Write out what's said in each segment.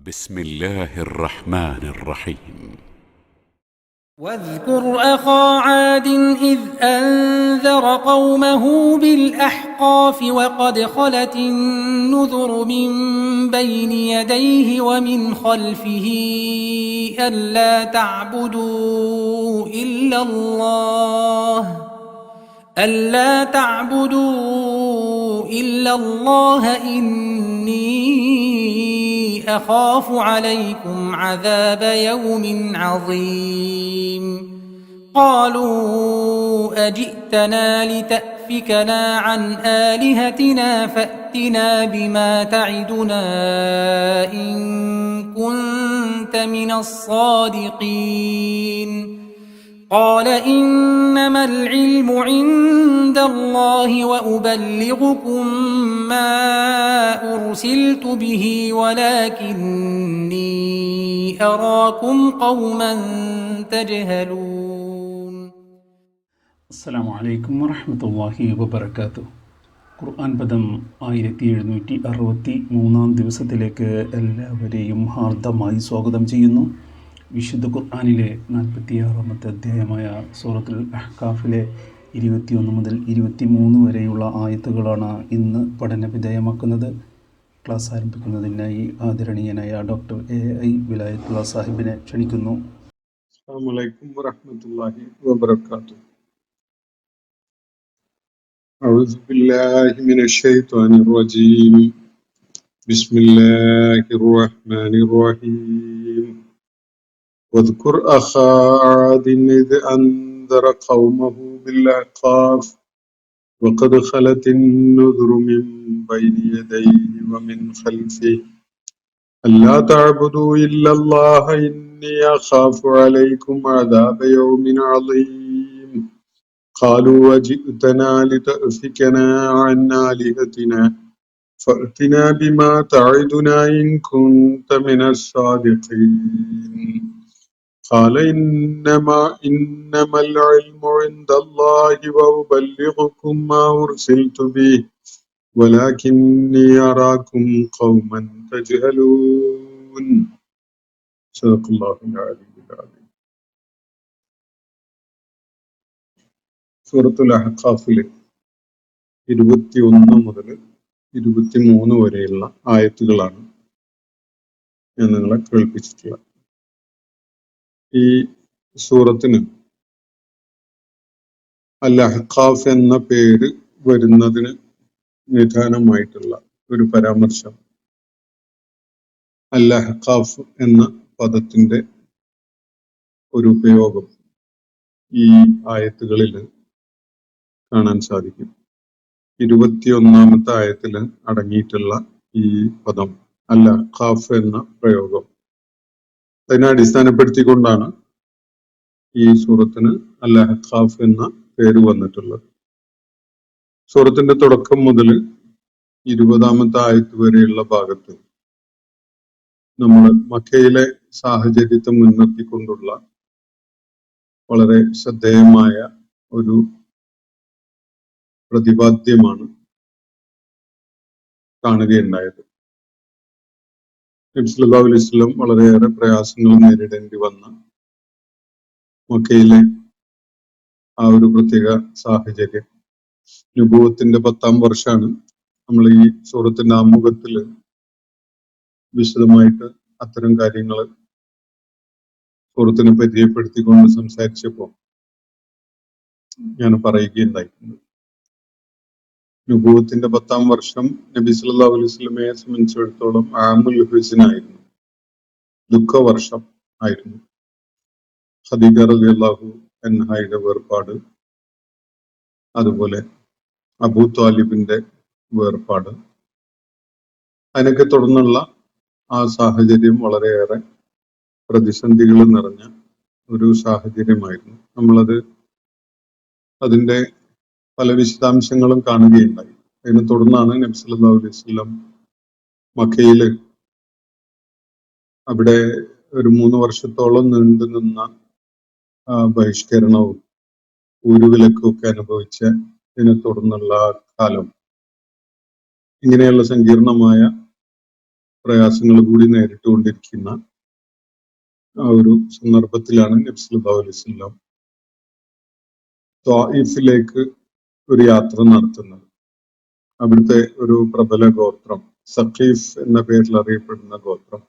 بسم الله الرحمن الرحيم. واذكر أخا عاد إذ أنذر قومه بالأحقاف وقد خلت النذر من بين يديه ومن خلفه ألا تعبدوا إلا الله إني أخاف عليكم عذاب يوم عظيم. قالوا أجئتنا لتأفكنا عن آلهتنا فأتنا بما تعدنا إن كنت من الصادقين. قال إنما العلم عند الله وأبلغكم ما أرسلت به ولكني أراكم قوما تجهلون. അസ്സലാമു അലൈക്കും വറഹ്മത്തുള്ളാഹി വബറകാതുഹു. ഖുർആൻ പദം 1763 ദിവസത്തിലേക്ക് എല്ലാവരെയും ഹാർദമായി സ്വാഗതം ചെയ്യുന്നു. വിശുദ്ധ ഖുർആനിലെ 46-ാമത്തെ അധ്യായമായ സൂറത്തുൽ അഹ്കാഫിലെ 21 മുതൽ 23 വരെയുള്ള ആയത്തുകളാണ് ഇന്ന് പഠനവിധേയമാക്കുന്നത്. ക്ലാസ് ആരംഭിക്കുന്നതിനായി ആദരണീയനായ ഡോക്ടർ AI വിലായത്തുള്ള സാഹിബിനെ ക്ഷണിക്കുന്നു. അസ്സലാമു അലൈക്കും വറഹ്മത്തുള്ളാഹി വബറകാതുഹു. അഊദു ബില്ലാഹി മിനശ് ശൈത്വാനിർ റജീം. ബിസ്മില്ലാഹിർ റഹ്മാനിർ റഹീം. വദ്കുർ അഖാ ആദിൻ ഇദ് അൻദറ ഖൗമഹു ബിൽഅഹ്ഖാഫ് വഖദ് ഖലത്തിൻ നുദുറു മിൻ ബൈനി യദൈഹി വമിൻ ഖൽഫിഹി അല്ലാ തഅബുദു ഇല്ലല്ലാഹ ഇന്നി അഖാഫു അലൈക്കും അദാബ യൗമിൻ അളീം. ഖാലൂ അജിഅ്തനാ ലിതഅഫികനാ അൻ ആലിഹതിനാ ഫഅ്തിനാ ബിമാ തഅദുനാ ഇൻ കുൻത മിനസ് സാദിഖീൻ. قال إنما العلم عند الله وأبلغكم ما أرسلت به ولكني أراكم قوما تجهلون. صدق الله العلي العظيم. സൂറത്തുൽ അഹ്ഖാഫിലെ 21 മുതൽ 23 വരെയുള്ള ആയത്തുകളാണ് ഞാൻ നിങ്ങളെ കേൾപ്പിച്ചിട്ടുള്ളത്. ഈ സൂറത്തിന് അൽ അഹ്ഖാഫ് എന്ന പേര് വരുന്നതിന് നിദാനമായിട്ടുള്ള ഒരു പരാമർശം അൽ അഹ്ഖാഫ് എന്ന പദത്തിന്റെ ഒരു ഉപയോഗം ഈ ആയത്തുകളിൽ കാണാൻ സാധിക്കും. 21-ാമത്തെ ആയത്തിൽ അടങ്ങിയിട്ടുള്ള ഈ പദം അൽ അഹ്ഖാഫ് എന്ന പ്രയോഗം അതിനെ അടിസ്ഥാനപ്പെടുത്തിക്കൊണ്ടാണ് ഈ സൂറത്തിന് അൽ അഹ്ഖാഫ് എന്ന പേര് വന്നിട്ടുള്ളത്. സൂറത്തിന്റെ തുടക്കം മുതൽ 20-ാമത്തെ ആയത്ത് വരെയുള്ള ഭാഗത്ത് നമ്മൾ മക്കയിലെ സാഹചര്യത്തെ മുൻനിർത്തിക്കൊണ്ടുള്ള വളരെ ശ്രദ്ധേയമായ ഒരു പ്രതിപാദ്യമാണ് കാണുകയുണ്ടായത്. നബി സല്ലല്ലാഹു അലൈഹി വസല്ലം വളരെയേറെ പ്രയാസങ്ങൾ നേരിടേണ്ടി വന്ന മക്കയിലെ ആ ഒരു പ്രത്യേക സാഹചര്യം, നുബുവത്തിന്റെ 10-ാം വർഷമാണ്. നമ്മൾ ഈ സൂറത്തിന്റെ ആമുഖത്തിൽ വിശദമായിട്ട് അത്തരം കാര്യങ്ങൾ സൂറത്തിനെ പരിചയപ്പെടുത്തിക്കൊണ്ട് സംസാരിച്ചപ്പോൾ ഞാൻ പറയുകയുണ്ടായിട്ടുണ്ട്. നുബുവത്തിന്റെ 10-ാം വർഷം നബി സല്ലല്ലാഹു അലൈഹി വസല്ലമയെ സംബന്ധിച്ചിടത്തോളം ആമുൽ ഹുസ്നായിരുന്നു, ദുഃഖവർഷം ആയിരുന്നു. ഖദീജ റളിയല്ലാഹു അൻഹയുടെ വേർപാട്, അതുപോലെ അബൂ ത്വാലിബിന്റെ വേർപാട്, അതിനൊക്കെ തുടർന്നുള്ള ആ സാഹചര്യം വളരെയേറെ പ്രതിസന്ധികൾ നിറഞ്ഞ ഒരു സാഹചര്യമായിരുന്നു. നമ്മളത് അതിന്റെ പല വിശദാംശങ്ങളും കാണുകയുണ്ടായി. അതിനെ തുടർന്നാണ് നബി സല്ലല്ലാഹു അലൈഹി വസല്ലം മക്കയില് അവിടെ ഒരു 3 വർഷത്തോളം നീണ്ടു നിന്ന ബഹിഷ്കരണവും ഊരുവിലക്കും ഒക്കെ അനുഭവിച്ച ഇതിനെ തുടർന്നുള്ള കാലം ഇങ്ങനെയുള്ള സങ്കീർണമായ പ്രയാസങ്ങൾ കൂടി നേരിട്ടുകൊണ്ടിരിക്കുന്ന ആ ഒരു സന്ദർഭത്തിലാണ് നബി സല്ലല്ലാഹു അലൈഹി വസല്ലം ത്വായിഫിലേക്ക് ഒരു യാത്ര നടത്തുന്നത്. അവിടുത്തെ ഒരു പ്രബല ഗോത്രം, സഖീഫ് എന്ന പേരിൽ അറിയപ്പെടുന്ന ഗോത്രം,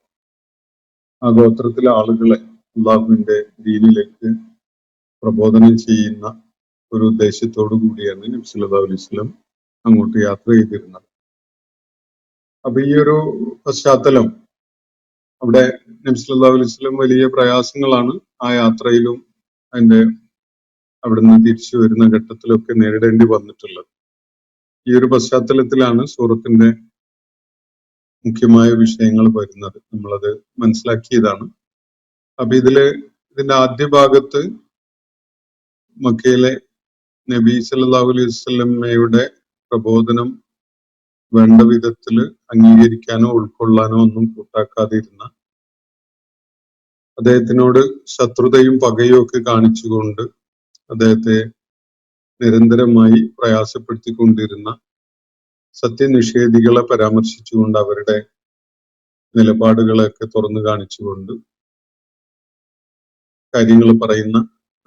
ആ ഗോത്രത്തിലെ ആളുകളെ അള്ളാഹുവിന്റെ ദീനിലേക്ക് പ്രബോധനം ചെയ്യുന്ന ഒരു ഉദ്ദേശത്തോടു കൂടിയാണ് നബി സല്ലല്ലാഹു അലൈഹി വസല്ലം അങ്ങോട്ട് യാത്ര ചെയ്തിരുന്നത്. അപ്പൊ ഈ ഒരു പശ്ചാത്തലം, അവിടെ നബി സല്ലല്ലാഹു അലൈഹി വസല്ലം വലിയ പ്രയാസങ്ങളാണ് ആ യാത്രയിലും അതിന്റെ അവിടുന്ന് തിരിച്ചു വരുന്ന ഘട്ടത്തിലൊക്കെ നേരിടേണ്ടി വന്നിട്ടുള്ളത്. ഈ ഒരു പശ്ചാത്തലത്തിലാണ് സൂറത്തിന്റെ മുഖ്യമായ വിഷയങ്ങൾ വരുന്നത്. നമ്മളത് മനസ്സിലാക്കിയതാണ്. അപ്പൊ ഇതിന്റെ ആദ്യ ഭാഗത്ത് മക്കയിലെ നബി സല്ലല്ലാഹു അലൈഹി വസല്ലമയുടെ പ്രബോധനം വേണ്ട വിധത്തില് അംഗീകരിക്കാനോ ഉൾക്കൊള്ളാനോ ഒന്നും കൂട്ടാക്കാതിരുന്ന, അദ്ദേഹത്തിനോട് ശത്രുതയും പകയും ഒക്കെ കാണിച്ചുകൊണ്ട് അദ്ദേഹത്തെ നിരന്തരമായി പ്രയാസപ്പെടുത്തിക്കൊണ്ടിരുന്ന സത്യനിഷേധികളെ പരാമർശിച്ചുകൊണ്ട് അവരുടെ നിലപാടുകളെയൊക്കെ തുറന്നു കാണിച്ചുകൊണ്ട് കാര്യങ്ങൾ പറയുന്ന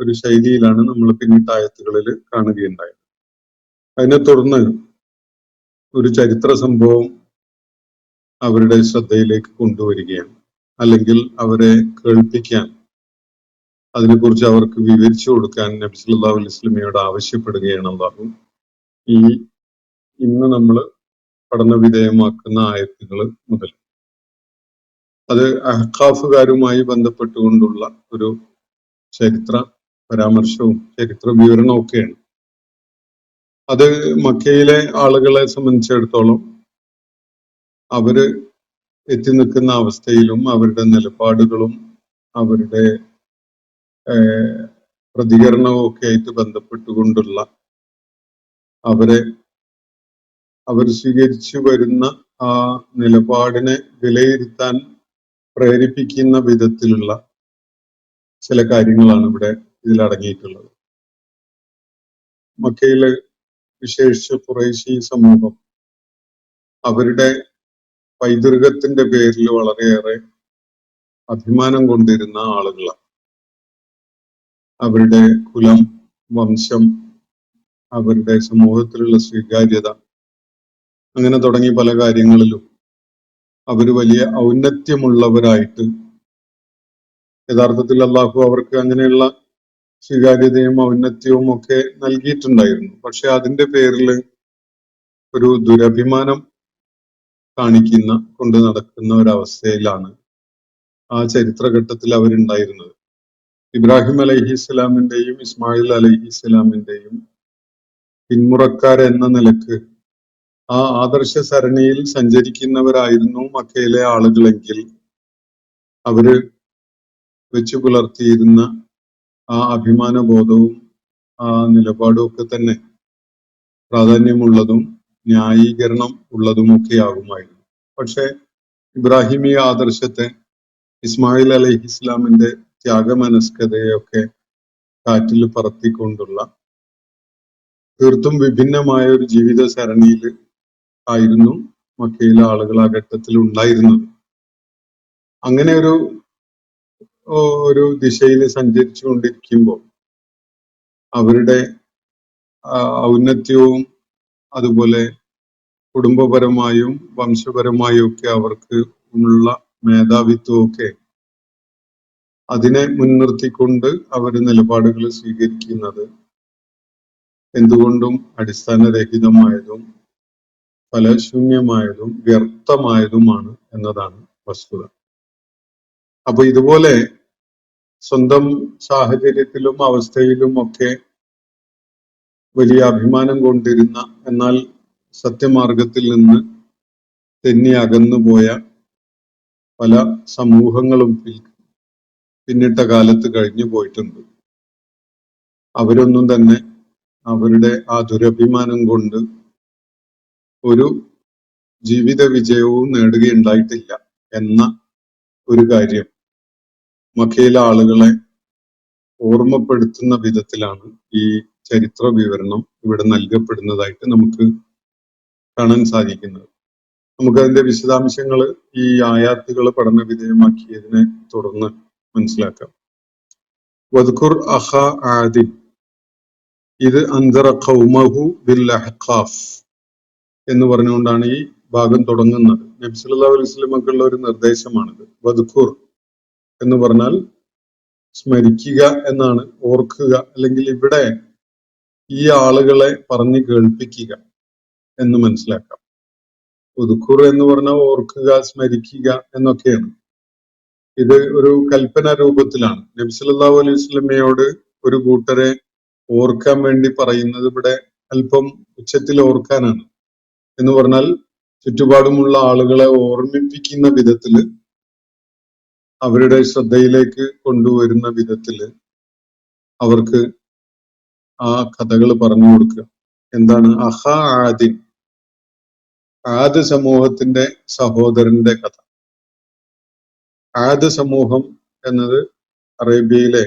ഒരു ശൈലിയിലാണ് നമ്മൾ പിന്നീട് ആയത്തുകളിൽ കാണുകയുണ്ടായത്. അതിനെ തുടർന്ന് ഒരു ചരിത്ര സംഭവം അവരുടെ ശ്രദ്ധയിലേക്ക് കൊണ്ടുവരികയാണ്, അല്ലെങ്കിൽ അവരെ കേൾപ്പിക്കാൻ, അതിനെക്കുറിച്ച് അവർക്ക് വിവരിച്ചു കൊടുക്കാൻ നബി സല്ലല്ലാഹു അലൈഹി വസല്ലമയോട് ആവശ്യപ്പെടുകയാണ് അല്ലാഹു. ഇന്ന് നമ്മൾ പഠന വിധേയമാക്കുന്ന ആയത്തുകൾ മുതൽ. അത് അഹ്ഖാഫുകാരുമായി ബന്ധപ്പെട്ടുകൊണ്ടുള്ള ഒരു ചരിത്ര പരാമർശവും ചരിത്ര വിവരണവും ഒക്കെയാണ്. അത് മക്കയിലെ ആളുകളെ സംബന്ധിച്ചിടത്തോളം അവര് എത്തി നിൽക്കുന്ന അവസ്ഥയിലും അവരുടെ നിലപാടുകളും അവരുടെ പ്രതികരണവും ഒക്കെ ആയിട്ട് ബന്ധപ്പെട്ടുകൊണ്ടുള്ള അവർ സ്വീകരിച്ചു വരുന്ന ആ നിലപാടിനെ വിലയിരുത്താൻ പ്രേരിപ്പിക്കുന്ന വിധത്തിലുള്ള ചില കാര്യങ്ങളാണ് ഇവിടെ ഇതിലടങ്ങിയിട്ടുള്ളത്. മക്കയിലെ വിശേഷിച്ച് ഖുറൈശി സമൂഹം അവരുടെ പൈതൃകത്തിന്റെ പേരിൽ വളരെയേറെ അഭിമാനം കൊണ്ടിരുന്ന ആളുകളാണ്. അവരുടെ കുലം, വംശം, അവരുടെ സമൂഹത്തിലുള്ള സ്വീകാര്യത, അങ്ങനെ തുടങ്ങി പല കാര്യങ്ങളിലും അവർ വലിയ ഔന്നത്യമുള്ളവരായിട്ട്, യഥാർത്ഥത്തിൽ അള്ളാഹു അവർക്ക് അങ്ങനെയുള്ള സ്വീകാര്യതയും ഔന്നത്യവും ഒക്കെ നൽകിയിട്ടുണ്ടായിരുന്നു. പക്ഷെ അതിന്റെ പേരിൽ ഒരു ദുരഭിമാനം കാണിക്കുന്ന, കൊണ്ട് നടക്കുന്ന ഒരവസ്ഥയിലാണ് ആ ചരിത്രഘട്ടത്തിൽ അവരുണ്ടായിരുന്നത്. ഇബ്രാഹിം അലൈഹിസ്സലാമിന്റെയും ഇസ്മായിൽ അലൈഹിസ്സലാമിന്റെയും പിന്മുറക്കാരെന്ന നിലക്ക് ആ ആദർശ സരണിയിൽ സഞ്ചരിക്കുന്നവരായിരുന്നു മക്കയിലെ ആളുകളെങ്കിൽ അവര് വെച്ചു പുലർത്തിയിരുന്ന ആ അഭിമാനബോധവും ആ നിലപാടും ഒക്കെ തന്നെ പ്രാധാന്യമുള്ളതും ന്യായീകരണം ഉള്ളതുമൊക്കെ ആകുമായിരുന്നു. പക്ഷെ ഇബ്രാഹിമിയ ആദർശത്തെ, ഇസ്മായിൽ അലൈഹിസ്ലാമിന്റെ ത്യാഗമനസ്കതയൊക്കെ കാറ്റിൽ പറത്തിക്കൊണ്ടുള്ള തീർത്തും വിഭിന്നമായ ഒരു ജീവിത സരണിയിൽ ആയിരുന്നു മക്കയിലെ ആളുകൾ ആ ഘട്ടത്തിൽ ഉണ്ടായിരുന്നത്. അങ്ങനെ ഒരു ദിശയിൽ സഞ്ചരിച്ചു കൊണ്ടിരിക്കുമ്പോൾ അവരുടെ ഔന്നത്യവും അതുപോലെ കുടുംബപരമായും വംശപരമായും ഒക്കെ അവർക്ക് ഉള്ള മേധാവിത്വവും ഒക്കെ അതിനെ മുൻനിർത്തിക്കൊണ്ട് അവർ നിലപാടുകൾ സ്വീകരിക്കുന്നത് എന്തുകൊണ്ടും അടിസ്ഥാനരഹിതമായതും ഫലശൂന്യമായതും വ്യർത്ഥമായതുമാണ് എന്നതാണ് വസ്തുത. അപ്പൊ ഇതുപോലെ സ്വന്തം സാഹചര്യത്തിലും അവസ്ഥയിലും ഒക്കെ വലിയ അഭിമാനം കൊണ്ടിരുന്ന, എന്നാൽ സത്യമാർഗത്തിൽ നിന്ന് തെന്നി അകന്നുപോയ പല സമൂഹങ്ങളും പിന്നിട്ട കാലത്ത് കഴിഞ്ഞു പോയിട്ടുണ്ട്. അവരൊന്നും തന്നെ അവരുടെ ആ ദുരഭിമാനം കൊണ്ട് ഒരു ജീവിത വിജയവും നേടുകയുണ്ടായിട്ടില്ല എന്ന ഒരു കാര്യം മക്കയിലെ ആളുകളെ ഓർമ്മപ്പെടുത്തുന്ന വിധത്തിലാണ് ഈ ചരിത്ര വിവരണം ഇവിടെ നൽകപ്പെടുന്നതായിട്ട് നമുക്ക് കാണാൻ സാധിക്കുന്നത്. നമുക്കതിന്റെ വിശദാംശങ്ങൾ ഈ ആയാത്തുകൾ പഠന വിധേയമാക്കിയതിനെ തുടർന്ന് മനസ്സിലാക്കാം. വദ്കുർ അഖ ആദിൻ ഇത് അൻദറ ഖൗമഹു ബിൽ അഹ്ഖാഫ് എന്ന് പറഞ്ഞുകൊണ്ടാണ് ഈ ഭാഗം തുടങ്ങുന്നത്. നബി സല്ലല്ലാഹു അലൈഹി വസല്ലമക്കുള്ള ഒരു നിർദ്ദേശമാണിത്. വദ്കുർ എന്ന് പറഞ്ഞാൽ സ്മരിക്കുക എന്നാണ്, ഓർക്കുക, അല്ലെങ്കിൽ ഇവിടെ ഈ ആളുകളെ പറഞ്ഞു കേൾപ്പിക്കുക എന്ന് മനസ്സിലാക്കാം. ഉദ്കുർ എന്ന് പറഞ്ഞാൽ ഓർക്കുക, സ്മരിക്കുക എന്നൊക്കെയാണ്. ഇത് ഒരു കൽപ്പന രൂപത്തിലാണ്. നബി സല്ലല്ലാഹു അലൈഹി വസല്ലമയോട് ഒരു കൂട്ടരെ ഓർക്കാൻ വേണ്ടി പറയുന്നത് ഇവിടെ അല്പം ഉച്ചത്തിൽ ഓർക്കാനാണ്. എന്ന് പറഞ്ഞാൽ ചുറ്റുപാടുമുള്ള ആളുകളെ ഓർമ്മിപ്പിക്കുന്ന വിധത്തില്, അവരുടെ ശ്രദ്ധയിലേക്ക് കൊണ്ടുവരുന്ന വിധത്തില് അവർക്ക് ആ കഥകൾ പറഞ്ഞു കൊടുക്കുക. എന്താണ്? അഹ ആദിൻ, ആദ് സമൂഹത്തിന്റെ സഹോദരന്റെ കഥ. ആദ് സമൂഹം എന്നത് അറേബ്യയിലെ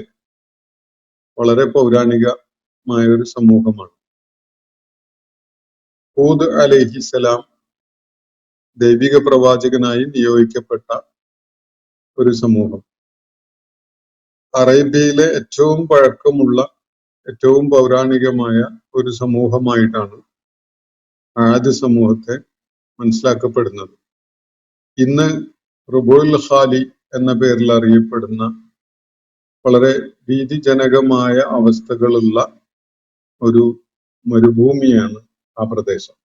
വളരെ പൗരാണികമായ ഒരു സമൂഹമാണ്. ഹൂദ് അലൈഹിസലാം ദൈവിക പ്രവാചകനായി നിയോഗിക്കപ്പെട്ട ഒരു സമൂഹം. അറേബ്യയിലെ ഏറ്റവും പഴക്കമുള്ള, ഏറ്റവും പൗരാണികമായ ഒരു സമൂഹമായിട്ടാണ് ആദ് സമൂഹത്തെ മനസ്സിലാക്കപ്പെടുന്നത്. ഇന്ന് റുബുൽ ഖാലി എന്ന പേരിൽ അറിയപ്പെടുന്ന വളരെ ഭീതിജനകമായ അവസ്ഥകളുള്ള ഒരു മരുഭൂമിയാണ് ആ പ്രദേശം.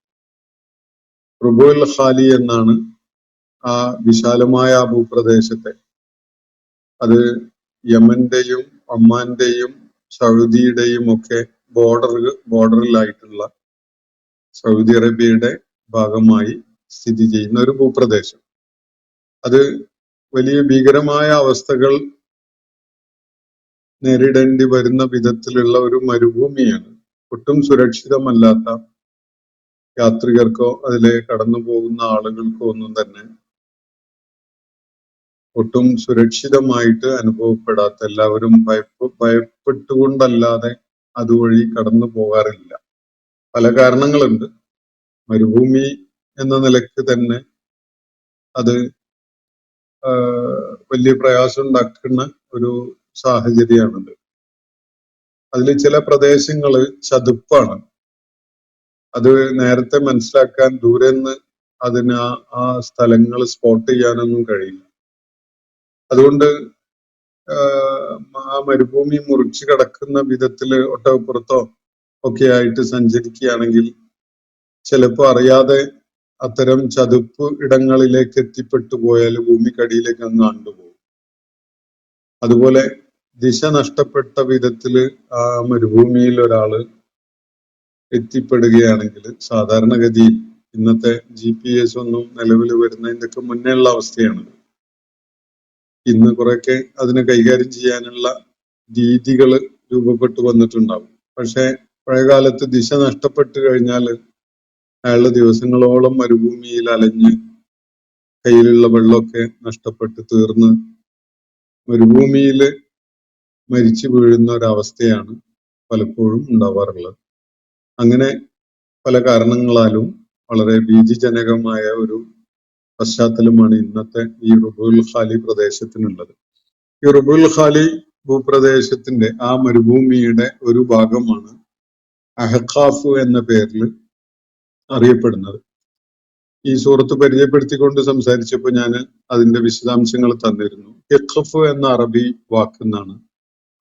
റുബുൽ ഖാലി എന്നാണ് ആ വിശാലമായ ആ ഭൂപ്രദേശത്തെ. അത് യമന്റെയും ഒമാന്റെയും സൗദിയുടെയും ഒക്കെ ബോർഡറിലായിട്ടുള്ള സൗദി അറേബ്യയുടെ ഭാഗമായി സ്ഥിതി ചെയ്യുന്ന ഒരു ഭൂപ്രദേശം. അത് വലിയ ഭീകരമായ അവസ്ഥകൾ നേരിടേണ്ടി വരുന്ന വിധത്തിലുള്ള ഒരു മരുഭൂമിയാണ്. ഒട്ടും സുരക്ഷിതമല്ലാത്ത, യാത്രികർക്കോ അതിലെ കടന്നു പോകുന്ന ആളുകൾക്കോ ഒന്നും തന്നെ ഒട്ടും സുരക്ഷിതമായിട്ട് അനുഭവപ്പെടാത്ത, എല്ലാവരും ഭയപ്പെട്ടുകൊണ്ടല്ലാതെ അതുവഴി കടന്നു പോകാറില്ല. പല കാരണങ്ങളുണ്ട്. മരുഭൂമി എന്ന നിലക്ക് തന്നെ അത് വലിയ പ്രയാസം ഉണ്ടാക്കുന്ന ഒരു സാഹചര്യമാണത്. അതിൽ ചില പ്രദേശങ്ങള് ചതുപ്പാണ്. അത് നേരത്തെ മനസ്സിലാക്കാൻ, ദൂരെ നിന്ന് അതിന് ആ സ്ഥലങ്ങൾ സ്പോട്ട് ചെയ്യാനൊന്നും കഴിയില്ല. അതുകൊണ്ട് ആ മരുഭൂമി മുറിച്ചു കടക്കുന്ന വിധത്തില് ഒട്ടകപ്പുറത്തോ ഒക്കെ ആയിട്ട് സഞ്ചരിക്കുകയാണെങ്കിൽ ചിലപ്പോൾ അറിയാതെ അത്തരം ചതുപ്പ് ഇടങ്ങളിലേക്ക് എത്തിപ്പെട്ടു പോയാൽ ഭൂമിക്കടിയിലേക്ക് അങ്ങ് ആണ്ടുപോകും. അതുപോലെ ദിശ നഷ്ടപ്പെട്ട വിധത്തില് ആ മരുഭൂമിയിൽ ഒരാള് എത്തിപ്പെടുകയാണെങ്കിൽ, സാധാരണഗതിയിൽ ഇന്നത്തെ GPS ഒന്നും നിലവിൽ വരുന്നതിൻ്റെ ഒക്കെ മുന്നേ ഉള്ള അവസ്ഥയാണ്. ഇന്ന് കുറെയൊക്കെ അതിനെ കൈകാര്യം ചെയ്യാനുള്ള രീതികൾ രൂപപ്പെട്ടു വന്നിട്ടുണ്ടാവും. പക്ഷെ പഴയകാലത്ത് ദിശ നഷ്ടപ്പെട്ടു കഴിഞ്ഞാൽ അയാൾ ദിവസങ്ങളോളം മരുഭൂമിയിൽ അലഞ്ഞ് കയ്യിലുള്ള വെള്ളമൊക്കെ നഷ്ടപ്പെട്ട് തീർന്ന് മരുഭൂമിയിൽ മരിച്ചു വീഴുന്ന ഒരവസ്ഥയാണ് പലപ്പോഴും ഉണ്ടാവാറുള്ളത്. അങ്ങനെ പല കാരണങ്ങളാലും വളരെ ഭീതിജനകമായ ഒരു പശ്ചാത്തലമാണ് ഇന്നത്തെ ഈ റുബുൽ ഖാലി പ്രദേശത്തിനുള്ളത്. ഈ റുബുൽ ഖാലി ഭൂപ്രദേശത്തിന്റെ ആ മരുഭൂമിയുടെ ഒരു ഭാഗമാണ് അഹ്ഖാഫ് എന്ന പേരിൽ അറിയപ്പെടുന്നത്. ഈ സൂറത്ത് പരിചയപ്പെടുത്തിക്കൊണ്ട് സംസാരിച്ചപ്പോൾ ഞാൻ അതിന്റെ വിശദാംശങ്ങൾ തന്നിരുന്നു. ഹിഖഫ് എന്ന അറബി വാക്കെന്നാണ്.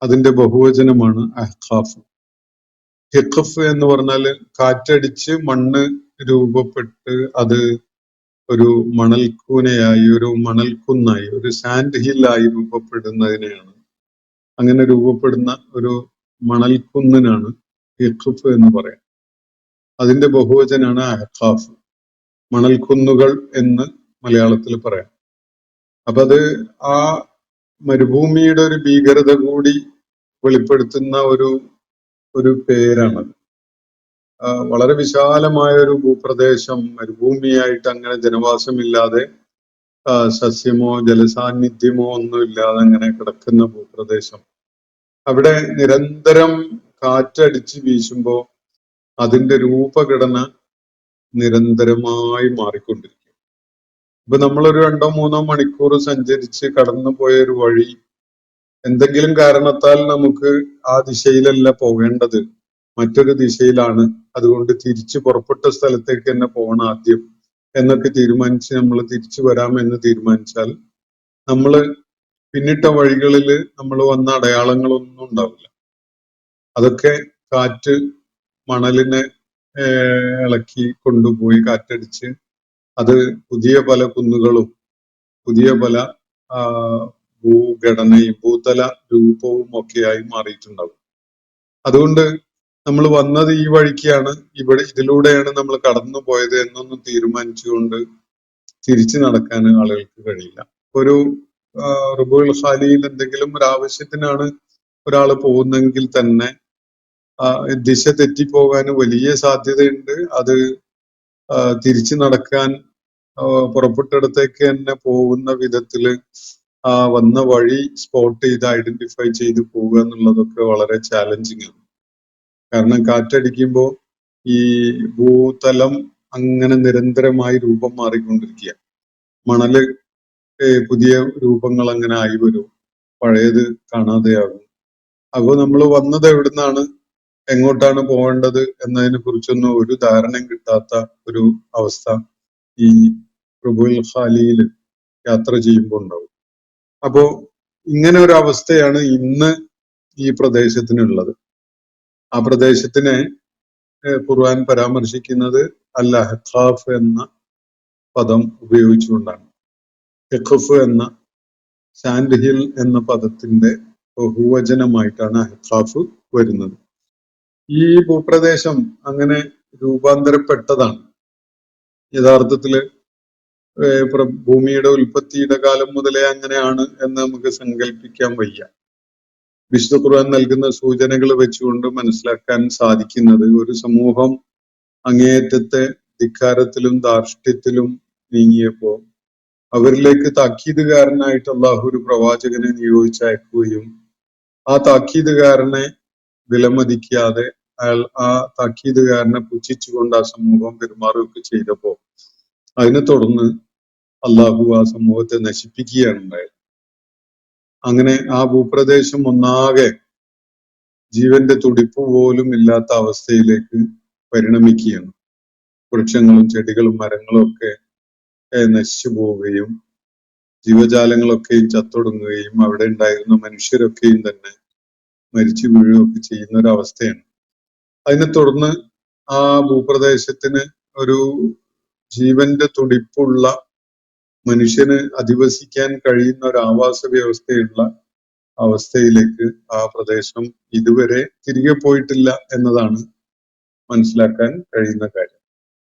അതിന്റെ ബഹുവചനമാണ് അഹ്ഖാഫ്. ഹിഖഫ് എന്ന് പറഞ്ഞാൽ കാറ്റടിച്ച് മണ്ണ് രൂപപ്പെട്ട് അത് ഒരു മണൽക്കൂനയായി, ഒരു മണൽക്കുന്നായി, ഒരു സാൻഡ് ഹില്ലായി രൂപപ്പെടുന്നതിനെയാണ്. അങ്ങനെ രൂപപ്പെടുന്ന ഒരു മണൽക്കുന്നിനാണ് ഹിഖഫ് എന്ന് പറയാം. അതിന്റെ ബഹുവചനാണ് അഹ്ഖാഫ്. മണൽക്കുന്നുകൾ എന്ന് മലയാളത്തിൽ പറയാം. അപ്പൊ അത് ആ മരുഭൂമിയുടെ ഒരു ഭീകരത കൂടി വെളിപ്പെടുത്തുന്ന ഒരു പേരാണത്. വളരെ വിശാലമായ ഒരു ഭൂപ്രദേശം, മരുഭൂമിയായിട്ട് അങ്ങനെ ജനവാസമില്ലാതെ സസ്യമോ ജലസാന്നിധ്യമോ ഒന്നും ഇല്ലാതെ അങ്ങനെ കിടക്കുന്ന ഭൂപ്രദേശം. അവിടെ നിരന്തരം കാറ്റടിച്ച് വീശുമ്പോൾ അതിന്റെ രൂപഘടന നിരന്തരമായി മാറിക്കൊണ്ടിരിക്കും. ഇപ്പൊ നമ്മളൊരു 2-3 മണിക്കൂർ സഞ്ചരിച്ച് കടന്നു പോയ ഒരു വഴി എന്തെങ്കിലും കാരണത്താൽ നമുക്ക് ആ ദിശയിലല്ല പോകേണ്ടത്, മറ്റൊരു ദിശയിലാണ്, അതുകൊണ്ട് തിരിച്ചു പുറപ്പെട്ട സ്ഥലത്തേക്ക് തന്നെ പോകണം ആദ്യം എന്നൊക്കെ തീരുമാനിച്ച് നമ്മൾ തിരിച്ചു വരാമെന്ന് തീരുമാനിച്ചാൽ നമ്മള് പിന്നിട്ട വഴികളിൽ നമ്മൾ വന്ന അടയാളങ്ങളൊന്നും ഉണ്ടാവില്ല. അതൊക്കെ കാറ്റ് മണലിനെ ഇളക്കി കൊണ്ടുപോയി കാറ്റടിച്ച് അത് പുതിയ പല കുന്നുകളും പുതിയ പല ഭൂഘടനയും ഭൂതല രൂപവും ഒക്കെയായി മാറിയിട്ടുണ്ടാവും. അതുകൊണ്ട് നമ്മൾ വന്നത് ഈ വഴിക്കാണ്, ഇതിലൂടെയാണ് നമ്മൾ കടന്നു പോയത് എന്നൊന്നും തീരുമാനിച്ചുകൊണ്ട് തിരിച്ചു നടക്കാൻ ആളുകൾക്ക് കഴിയില്ല. ഒരു റുബുൽ ഖാലിയിൽ എന്തെങ്കിലും ഒരു ആവശ്യത്തിനാണ് ഒരാൾ പോകുന്നെങ്കിൽ തന്നെ ദിശ തെറ്റിപ്പോകാൻ വലിയ സാധ്യതയുണ്ട്. അത് തിരിച്ചു നടക്കാൻ പുറപ്പെട്ടിടത്തേക്ക് തന്നെ പോകുന്ന വിധത്തില് വന്ന വഴി സ്പോട്ട് ചെയ്ത് ഐഡന്റിഫൈ ചെയ്ത് പോവുക എന്നുള്ളതൊക്കെ വളരെ ചാലഞ്ചിങ് ആണ്. കാരണം കാറ്റടിക്കുമ്പോൾ ഈ ഭൂതലം അങ്ങനെ നിരന്തരമായി രൂപം മാറിക്കൊണ്ടിരിക്കുക, മണല് പുതിയ രൂപങ്ങൾ അങ്ങനെ ആയി വരും, പഴയത് കാണാതെയാകും. അപ്പോൾ നമ്മൾ വന്നത് എവിടുന്നാണ്, എങ്ങോട്ടാണ് പോകേണ്ടത് എന്നതിനെ കുറിച്ചൊന്നും ഒരു ധാരണയും കിട്ടാത്ത ഒരു അവസ്ഥ ഈ റുബുൽ ഖാലിയിൽ യാത്ര ചെയ്യുമ്പോൾ ഉണ്ടാവും. അപ്പോ ഇങ്ങനെ ഒരു അവസ്ഥയാണ് ഇന്ന് ഈ പ്രദേശത്തിനുള്ളത്. ആ പ്രദേശത്തിനെ ഖുർആൻ പരാമർശിക്കുന്നത് അൽ അഹ്ഖാഫ് എന്ന പദം ഉപയോഗിച്ചുകൊണ്ടാണ്. യഖഫ് എന്ന സാൻഡ് ഹിൽ എന്ന പദത്തിന്റെ ബഹുവചനമായിട്ടാണ് അഹ്ഖാഫ് വരുന്നത്. ഈ ഭൂപ്രദേശം അങ്ങനെ രൂപാന്തരപ്പെട്ടതാണ്. യഥാർത്ഥത്തില് ഭൂമിയുടെ ഉൽപ്പത്തിയുടെ കാലം മുതലേ അങ്ങനെയാണ് എന്ന് നമുക്ക് സങ്കല്പിക്കാൻ വയ്യ. വിശുദ്ധ ഖുർആൻ നൽകുന്ന സൂചനകൾ വെച്ചുകൊണ്ട് മനസ്സിലാക്കാൻ സാധിക്കുന്നത്, ഒരു സമൂഹം അങ്ങേയറ്റത്തെ ധിക്കാരത്തിലും ധാർഷ്ട്യത്തിലും നീങ്ങിയപ്പോ അവരിലേക്ക് താക്കീതുകാരനായിട്ട് അള്ളാഹു ഒരു പ്രവാചകനെ നിയോഗിച്ചയക്കുകയും ആ താക്കീതുകാരനെ വിലമതിക്കാതെ ആ താക്കീതുകാരനെ പുച്ഛിച്ചുകൊണ്ട് ആ സമൂഹം പെരുമാറുകയൊക്കെ ചെയ്തപ്പോ അതിനെ തുടർന്ന് അള്ളാഹു ആ സമൂഹത്തെ നശിപ്പിക്കുകയാണ് ഉണ്ടായത്. അങ്ങനെ ആ ഭൂപ്രദേശം ഒന്നാകെ ജീവന്റെ തുടിപ്പ് പോലും ഇല്ലാത്ത അവസ്ഥയിലേക്ക് പരിണമിക്കുകയാണ്. വൃക്ഷങ്ങളും ചെടികളും മരങ്ങളും ഒക്കെ നശിച്ചു പോവുകയും ജീവജാലങ്ങളൊക്കെയും ചത്തൊടുങ്ങുകയും അവിടെ ഉണ്ടായിരുന്ന മനുഷ്യരൊക്കെയും തന്നെ മരിച്ചു വീഴുകയൊക്കെ ചെയ്യുന്ന ഒരു അവസ്ഥയാണ്. അതിനെ തുടർന്ന് ആ ഭൂപ്രദേശത്തിന് ഒരു ജീവന്റെ തുടിപ്പുള്ള മനുഷ്യന് അധിവസിക്കാൻ കഴിയുന്ന ഒരു ആവാസ വ്യവസ്ഥയുള്ള അവസ്ഥയിലേക്ക് ആ പ്രദേശം ഇതുവരെ തിരികെ പോയിട്ടില്ല എന്നതാണ് മനസ്സിലാക്കാൻ കഴിയുന്ന കാര്യം.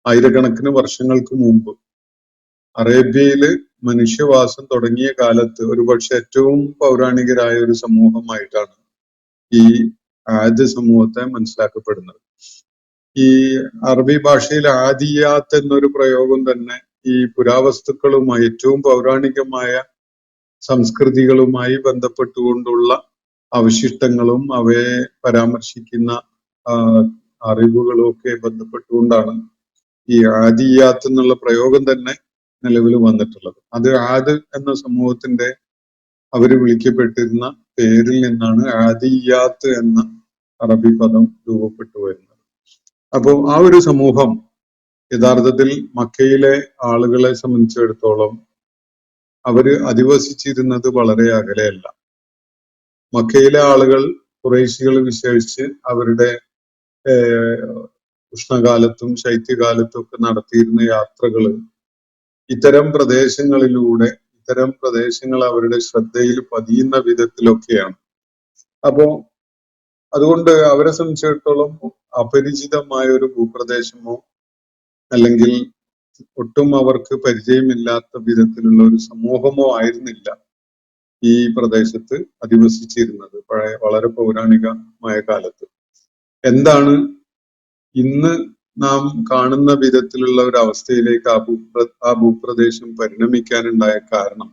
ആയിരക്കണക്കിന് വർഷങ്ങൾക്ക് മുമ്പ് അറേബ്യയില് മനുഷ്യവാസം തുടങ്ങിയ കാലത്ത് ഒരുപക്ഷെ ഏറ്റവും പൗരാണികരായ ഒരു സമൂഹമായിട്ടാണ് ഈ ആദ്യ സമൂഹത്തെ മനസ്സിലാക്കപ്പെടുന്നത്. ഈ അറബി ഭാഷയിൽ ആദിയാത്ത് എന്നൊരു പ്രയോഗം തന്നെ ഈ പുരാവസ്തുക്കളുമായി ഏറ്റവും പൗരാണികമായ സംസ്കൃതികളുമായി ബന്ധപ്പെട്ടുകൊണ്ടുള്ള അവശിഷ്ടങ്ങളും അവയെ പരാമർശിക്കുന്ന അറിവുകളും ഒക്കെ ബന്ധപ്പെട്ടുകൊണ്ടാണ് ഈ ആദിയാത്ത് എന്നുള്ള പ്രയോഗം തന്നെ നിലവിൽ വന്നിട്ടുള്ളത്. അത് ആദ് എന്ന സമൂഹത്തിന്റെ അവര് വിളിക്കപ്പെട്ടിരുന്ന പേരിൽ നിന്നാണ് ആദിയാത്ത് എന്ന അറബി പദം രൂപപ്പെട്ടു വരുന്നത്. അപ്പോൾ ആ ഒരു സമൂഹം യഥാർത്ഥത്തിൽ മക്കയിലെ ആളുകളെ സംബന്ധിച്ചിടത്തോളം അവര് അധിവസിച്ചിരുന്നത് വളരെ അകലെയല്ല. മക്കയിലെ ആളുകൾ ഖുറൈശികൾ വിശേഷിച്ച് അവരുടെ ഉഷ്ണകാലത്തും ശൈത്യകാലത്തും ഒക്കെ നടത്തിയിരുന്ന യാത്രകള് ഇത്തരം പ്രദേശങ്ങളിലൂടെ ഇത്തരം പ്രദേശങ്ങൾ അവരുടെ ശ്രദ്ധയിൽ പതിയുന്ന വിധത്തിലൊക്കെയാണ്. അപ്പോ അതുകൊണ്ട് അവരെ സംബന്ധിച്ചിടത്തോളം അപരിചിതമായ ഒരു ഭൂപ്രദേശമോ അല്ലെങ്കിൽ ഒട്ടും അവർക്ക് പരിചയമില്ലാത്ത വിധത്തിലുള്ള ഒരു സമൂഹമോ ആയിരുന്നില്ല ഈ പ്രദേശത്ത് അധിവസിച്ചിരുന്നത് വളരെ പൗരാണികമായ കാലത്ത്. എന്താണ് ഇന്ന് നാം കാണുന്ന വിധത്തിലുള്ള ഒരു അവസ്ഥയിലേക്ക് ആ ഭൂപ്രദേശം പരിണമിക്കാനുണ്ടായ കാരണം?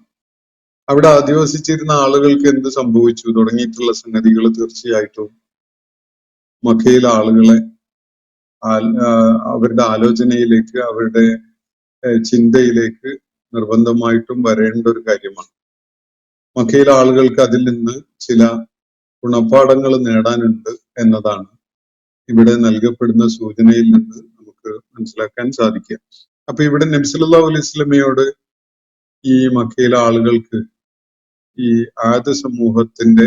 അവിടെ അധിവസിച്ചിരുന്ന ആളുകൾക്ക് എന്ത് സംഭവിച്ചു തുടങ്ങിയിട്ടുള്ള സംഗതികൾ തീർച്ചയായിട്ടും മക്കയിലെ ആളുകളെ അവരുടെ ആലോചനയിലേക്ക് അവരുടെ ചിന്തയിലേക്ക് നിർബന്ധമായിട്ടും വരേണ്ട ഒരു കാര്യമാണ്. മക്കയിലെ ആളുകൾക്ക് അതിൽ നിന്ന് ചില ഗുണപാഠങ്ങൾ നേടാനുണ്ട് എന്നതാണ് ഇവിടെ നൽകപ്പെടുന്ന സൂചനയിൽ നിന്ന് നമുക്ക് മനസ്സിലാക്കാൻ സാധിക്കുക. അപ്പൊ ഇവിടെ നബി സല്ലല്ലാഹു അലൈഹി വസല്ലമയോട് ഈ മക്കയിലെ ആളുകൾക്ക് ഈ ആദ് സമൂഹത്തിന്റെ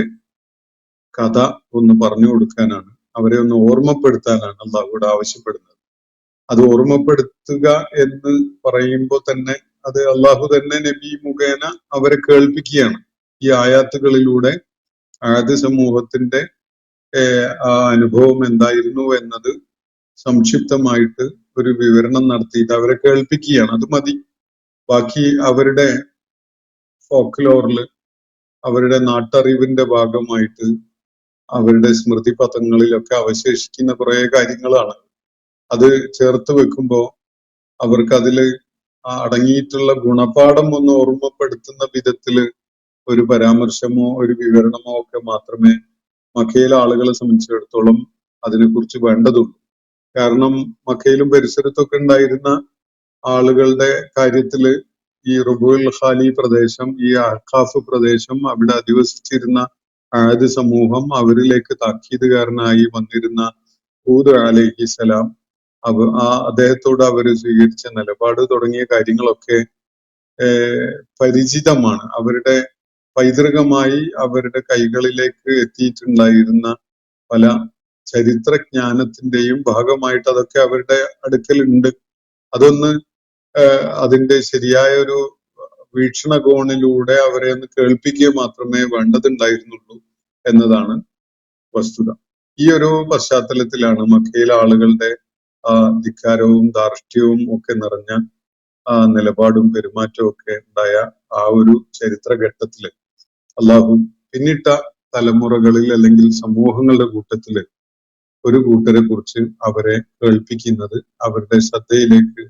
കഥ ഒന്ന് പറഞ്ഞു കൊടുക്കാനാണ്, അവരെ ഒന്ന് ഓർമ്മപ്പെടുത്താനാണ് അള്ളാഹുവോട് ആവശ്യപ്പെടുന്നത്. അത് ഓർമ്മപ്പെടുത്തുക എന്ന് പറയുമ്പോൾ തന്നെ അത് അള്ളാഹു തന്നെ നബി മുഖേന അവരെ കേൾപ്പിക്കുകയാണ്. ഈ ആയാത്തുകളിലൂടെ ആദ് സമൂഹത്തിന്റെ ആ അനുഭവം എന്തായിരുന്നു എന്നത് സംക്ഷിപ്തമായിട്ട് ഒരു വിവരണം നടത്തിയിട്ട് അവരെ കേൾപ്പിക്കുകയാണ്. അത് മതി. ബാക്കി അവരുടെ ഫോക്ലോറില്, അവരുടെ നാട്ടറിവിന്റെ ഭാഗമായിട്ട് അവരുടെ സ്മൃതി പഥങ്ങളിലൊക്കെ അവശേഷിക്കുന്ന കുറെ കാര്യങ്ങളാണ്. അത് ചേർത്ത് വെക്കുമ്പോൾ അവർക്ക് അതില് അടങ്ങിയിട്ടുള്ള ഗുണപാഠം ഒന്ന് ഓർമ്മപ്പെടുത്തുന്ന വിധത്തില് ഒരു പരാമർശമോ ഒരു വിവരണമോ ഒക്കെ മാത്രമേ മക്കയിലെ ആളുകളെ സംബന്ധിച്ചിടത്തോളം അതിനെക്കുറിച്ച് വേണ്ടതുള്ളൂ. കാരണം മക്കയിലും പരിസരത്തൊക്കെ ഉണ്ടായിരുന്ന ആളുകളുടെ കാര്യത്തില് ഈ റുബുൽ ഖാലി പ്രദേശം, ഈ അഹ്ഖാഫ് പ്രദേശം, അവിടെ അധിവസിച്ചിരുന്ന ആദ് സമൂഹം, അവരിലേക്ക് താക്കീതുകാരനായി വന്നിരുന്ന ഹൂദ് അലൈഹിസ്സലാം, അദ്ദേഹത്തോട് അവര് സ്വീകരിച്ച നിലപാട് തുടങ്ങിയ കാര്യങ്ങളൊക്കെ പരിചിതമാണ്. അവരുടെ പൈതൃകമായി അവരുടെ കൈകളിലേക്ക് എത്തിയിട്ടുണ്ടായിരുന്ന പല ചരിത്രജ്ഞാനത്തിന്റെയും ഭാഗമായിട്ട് അതൊക്കെ അവരുടെ അടുക്കലുണ്ട്. അതൊന്ന് അതിന്റെ ശരിയായ ഒരു വീക്ഷണകോണിലൂടെ അവരെ ഒന്ന് കേൾപ്പിക്കുക മാത്രമേ വേണ്ടതുണ്ടായിരുന്നുള്ളൂ എന്നതാണ് വസ്തുത. ഈ ഒരു പശ്ചാത്തലത്തിലാണ് മക്കയിലെ ആളുകളുടെ ധിക്കാരവും ധാർഷ്ട്യവും ഒക്കെ നിറഞ്ഞ നിലപാടും പെരുമാറ്റവും ഒക്കെ ഉണ്ടായ ആ ഒരു ചരിത്രഘട്ടത്തില് അള്ളാഹു പിന്നിട്ട തലമുറകളിൽ അല്ലെങ്കിൽ സമൂഹങ്ങളുടെ കൂട്ടത്തില് ഒരു കൂട്ടരെ കുറിച്ച് അവരെ കേൾപ്പിക്കുന്നത്, അവരുടെ ശ്രദ്ധയിലേക്ക്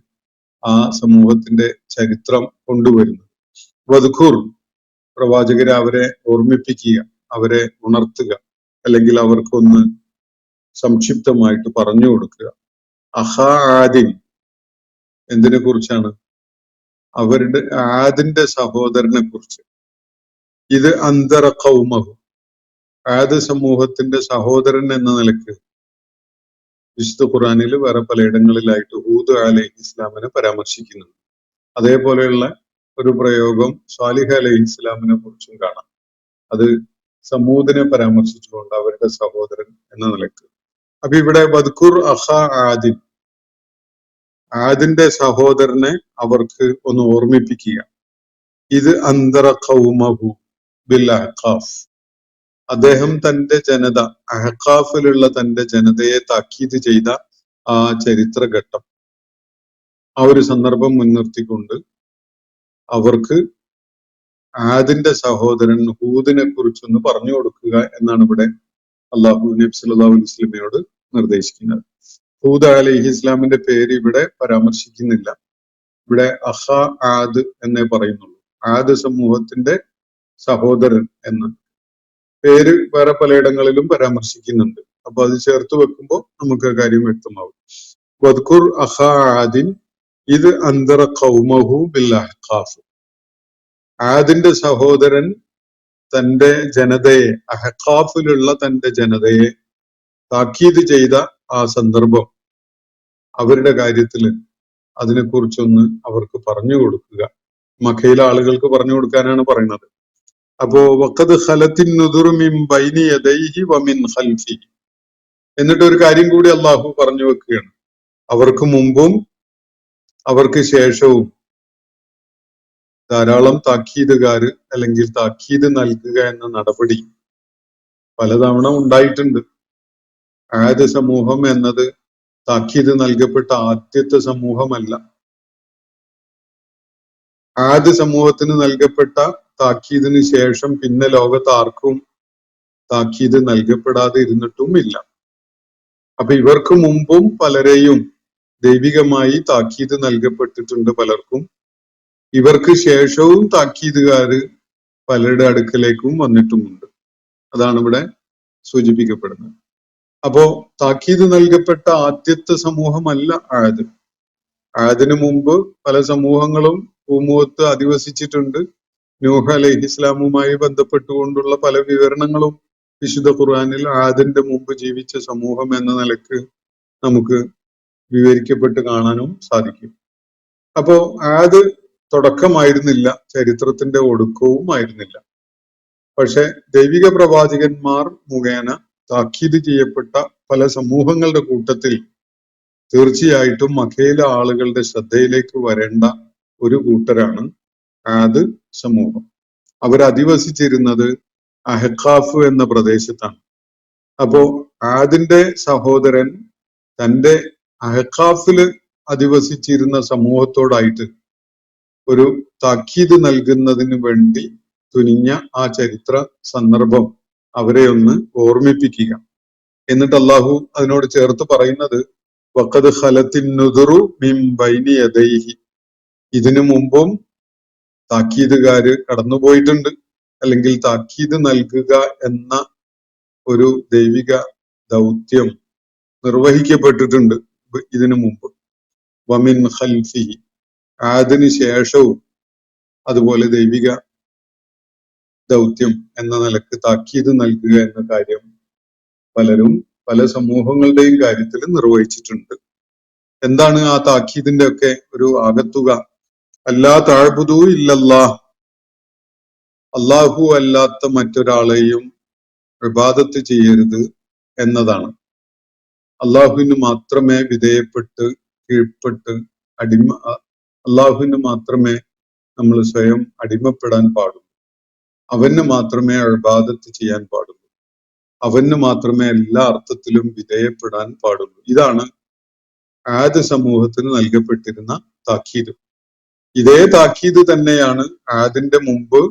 ആ സമൂഹത്തിന്റെ ചരിത്രം കൊണ്ടുവരുന്നത്. വദ്ഖുർ, പ്രവാചകരെ അവരെ ഓർമ്മിപ്പിക്കുക, അവരെ ഉണർത്തുക, അല്ലെങ്കിൽ അവർക്കൊന്ന് സംക്ഷിപ്തമായിട്ട് പറഞ്ഞു കൊടുക്കുക. അഹാ ആദിൻ, എന്തിനെ കുറിച്ചാണ്? അവരുടെ ആദിന്റെ സഹോദരനെ കുറിച്ച്. ഇത് അന്തറ ഖൗമഹു, ആദ് സമൂഹത്തിന്റെ സഹോദരൻ എന്ന നിലക്ക് വിശുദ്ധ ഖുർആനിൽ വേറെ പലയിടങ്ങളിലായിട്ട് ഹൂദ് അലൈഹി ഇസ്ലാമിനെ പരാമർശിക്കുന്നുണ്ട്. അതേപോലെയുള്ള ഒരു പ്രയോഗം സ്വാലിഹ് അലൈഹി ഇസ്ലാമിനെ കുറിച്ചും കാണാം. അത് സമൂദിനെ പരാമർശിച്ചുകൊണ്ട് അവരുടെ സഹോദരൻ എന്ന നിലക്ക്. അപ്പൊ ഇവിടെ വദ്കുർ അഖാ ആദിൻ, ആദിന്റെ സഹോദരനെ അവർക്ക് ഒന്ന് ഓർമ്മിപ്പിക്കുക. ഇത് അന്തറ ഖൗമഹു ബിൽ അഹ്ഖാഫ്, അദ്ദേഹം തന്റെ ജനത, അഹ്ഖാഫിലുള്ള തന്റെ ജനതയെ താക്കീത് ചെയ്ത ആ ചരിത്രഘട്ടം, ആ ഒരു സന്ദർഭം മുൻനിർത്തിക്കൊണ്ട് അവർക്ക് ആദിന്റെ സഹോദരൻ ഹൂദിനെ കുറിച്ചൊന്ന് പറഞ്ഞു കൊടുക്കുക എന്നാണ് ഇവിടെ അള്ളാഹു നബി സല്ലല്ലാഹു അലൈഹി വസല്ലമയോട് നിർദ്ദേശിക്കുന്നത്. ഹൂദ് അലൈഹി ഇസ്ലാമിന്റെ പേര് ഇവിടെ പരാമർശിക്കുന്നില്ല. ഇവിടെ അഹാ ആദ് എന്നേ പറയുന്നുള്ളൂ. ആദ് സമൂഹത്തിന്റെ സഹോദരൻ എന്ന പേര് വേറെ പലയിടങ്ങളിലും പരാമർശിക്കുന്നുണ്ട്. അപ്പൊ അത് ചേർത്ത് വെക്കുമ്പോൾ നമുക്ക് കാര്യം വ്യക്തമാവും. വദ്കുർ അഹാ ആദിൻ ഇത് അന്തറ ഖൗമഹു ബിൽ അഹ്ഖാഫ്, ആദിന്റെ സഹോദരൻ തന്റെ ജനതയെ, അഹ്ഖാഫിലുള്ള തന്റെ ജനതയെ താക്കീത് ചെയ്ത ആ സന്ദർഭം, അവരുടെ കാര്യത്തില് അതിനെക്കുറിച്ചൊന്ന് അവർക്ക് പറഞ്ഞു കൊടുക്കുക. മക്കയിലെ ആളുകൾക്ക് പറഞ്ഞു കൊടുക്കാനാണ് പറയുന്നത്. അപ്പോ വഖദ് ഖലത്തിൻ നുദുറു മിൻ ബൈനി യദൈഹി വമിൻ ഖൽഫി, എന്നിട്ട് ഒരു കാര്യം കൂടി അള്ളാഹു പറഞ്ഞു വെക്കുകയാണ്. അവർക്ക് മുമ്പും അവർക്ക് ശേഷവും ധാരാളം താക്കീതുകാര് അല്ലെങ്കിൽ താക്കീത് നൽകുക എന്ന നടപടി പലതവണ ഉണ്ടായിട്ടുണ്ട്. ആദ് സമൂഹം എന്നത് താക്കീത് നൽകപ്പെട്ട ആദ്യത്തെ സമൂഹമല്ല. ആദ് സമൂഹത്തിന് നൽകപ്പെട്ട താക്കീതിന് ശേഷം പിന്നെ ലോകത്ത് ആർക്കും താക്കീത് നൽകപ്പെടാതെ ഇരുന്നിട്ടും ഇല്ല. അപ്പൊ ഇവർക്ക് മുമ്പും പലരെയും ദൈവികമായി താക്കീത് നൽകപ്പെട്ടിട്ടുണ്ട് പലർക്കും. ഇവർക്ക് ശേഷവും താക്കീതുകാര് പലരുടെ അടുക്കലേക്കും വന്നിട്ടുമുണ്ട്. അതാണ് ഇവിടെ സൂചിപ്പിക്കപ്പെടുന്നത്. അപ്പോ താക്കീത് നൽകപ്പെട്ട ആദ്യത്തെ സമൂഹമല്ല ആദ്. ആദിനു മുമ്പ് പല സമൂഹങ്ങളും ഭൂമുഖത്ത് അധിവസിച്ചിട്ടുണ്ട്. നൂഹ് അലൈഹിസ്ലാമുമായി ബന്ധപ്പെട്ടുകൊണ്ടുള്ള പല വിവരണങ്ങളും വിശുദ്ധ ഖുർആനിൽ ആദിന്റെ മുമ്പ് ജീവിച്ച സമൂഹം എന്ന നിലക്ക് നമുക്ക് വിവരിക്കപ്പെട്ട് കാണാനും സാധിക്കും. അപ്പോ ആദ് തുടക്കമായിരുന്നില്ല, ചരിത്രത്തിന്റെ ഒടുക്കവും ആയിരുന്നില്ല. പക്ഷെ ദൈവിക പ്രവാചകന്മാർ മുഖേന താക്കീത് ചെയ്യപ്പെട്ട പല സമൂഹങ്ങളുടെ കൂട്ടത്തിൽ തീർച്ചയായിട്ടും മക്കയിലെ ആളുകളുടെ ശ്രദ്ധയിലേക്ക് വരേണ്ട ഒരു കൂട്ടരാണ് ആദ് സമൂഹം. അവർ അധിവസിച്ചിരുന്നത് അഹ്ഖാഫ് എന്ന പ്രദേശത്താണ്. അപ്പോ ആദിന്റെ സഹോദരൻ തന്റെ അഹ്ഖാഫില് അധിവസിച്ചിരുന്ന സമൂഹത്തോടായിട്ട് ഒരു താക്കീത് നൽകുന്നതിന് വേണ്ടി തുനിഞ്ഞ ആ ചരിത്ര സന്ദർഭം അവരെ ഒന്ന് ഓർമ്മിപ്പിക്കുക. എന്നിട്ട് അള്ളാഹു അതിനോട് ചേർത്ത് പറയുന്നത് വഖദ് ഖലത്തിൻ നുദുറു മിൻ ബൈനി യദൈഹി, ഇതിനു മുമ്പും താക്കീതുകാര് കടന്നുപോയിട്ടുണ്ട്, അല്ലെങ്കിൽ താക്കീത് നൽകുക എന്ന ഒരു ദൈവിക ദൗത്യം നിർവഹിക്കപ്പെട്ടിട്ടുണ്ട് ഇതിനു മുമ്പ്. വമിൻ ഖൽഫിഹി, അതിന് ശേഷവും അതുപോലെ ദൈവിക ദൗത്യം എന്ന നിലക്ക് താക്കീത് നൽകുക എന്ന കാര്യം പലരും പല സമൂഹങ്ങളുടെയും കാര്യത്തിൽ നിർവഹിച്ചിട്ടുണ്ട്. എന്താണ് ആ താക്കീതിന്റെ ഒക്കെ ഒരു ആകത്തുക? അല്ലാ തഅ്ബുദൂ ഇല്ലല്ലാഹ്, അല്ലാഹു അല്ലാത്ത മറ്റൊരാളെയും ഇബാദത്ത് ചെയ്യരുത് എന്നതാണ്. അള്ളാഹുവിന് മാത്രമേ വിധേയപ്പെട്ട് കീഴ്പ്പെട്ട് അള്ളാഹുവിന് മാത്രമേ നമ്മൾ സ്വയം അടിമപ്പെടാൻ പാടുള്ളൂ. അവന് മാത്രമേ ഇബാദത്ത് ചെയ്യാൻ പാടുള്ളൂ. അവന് മാത്രമേ എല്ലാ അർത്ഥത്തിലും വിധേയപ്പെടാൻ പാടുള്ളൂ. ഇതാണ് ആദ് സമൂഹത്തിന് നൽകപ്പെട്ടിരുന്ന താക്കീത്. ഇതേ താക്കീത് തന്നെയാണ് ആദിന്റെ മുമ്പ്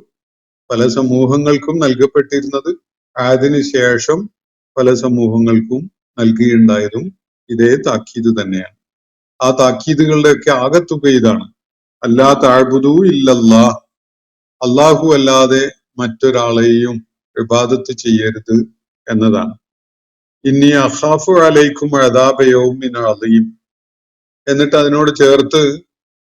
പല സമൂഹങ്ങൾക്കും നൽകപ്പെട്ടിരുന്നത്. ആദിന് ശേഷം പല സമൂഹങ്ങൾക്കും നൽകിയുണ്ടായതും ഇതേ താക്കീത് തന്നെയാണ്. ആ താക്കീതുകളുടെ ഒക്കെ ആകത്തുക ഇതാണ്: അല്ലാ തഅ്ബുദൂ ഇല്ലല്ലാഹ്, അല്ലാഹു അല്ലാതെ മറ്റൊരാളെയും ഇബാദത്ത് ചെയ്യരുത് എന്നതാണ്. ഇന്നി അഖാഫു അലൈക്കും അദാബ യൗമിൻ അദീം. എന്നിട്ട് അതിനോട് ചേർത്ത്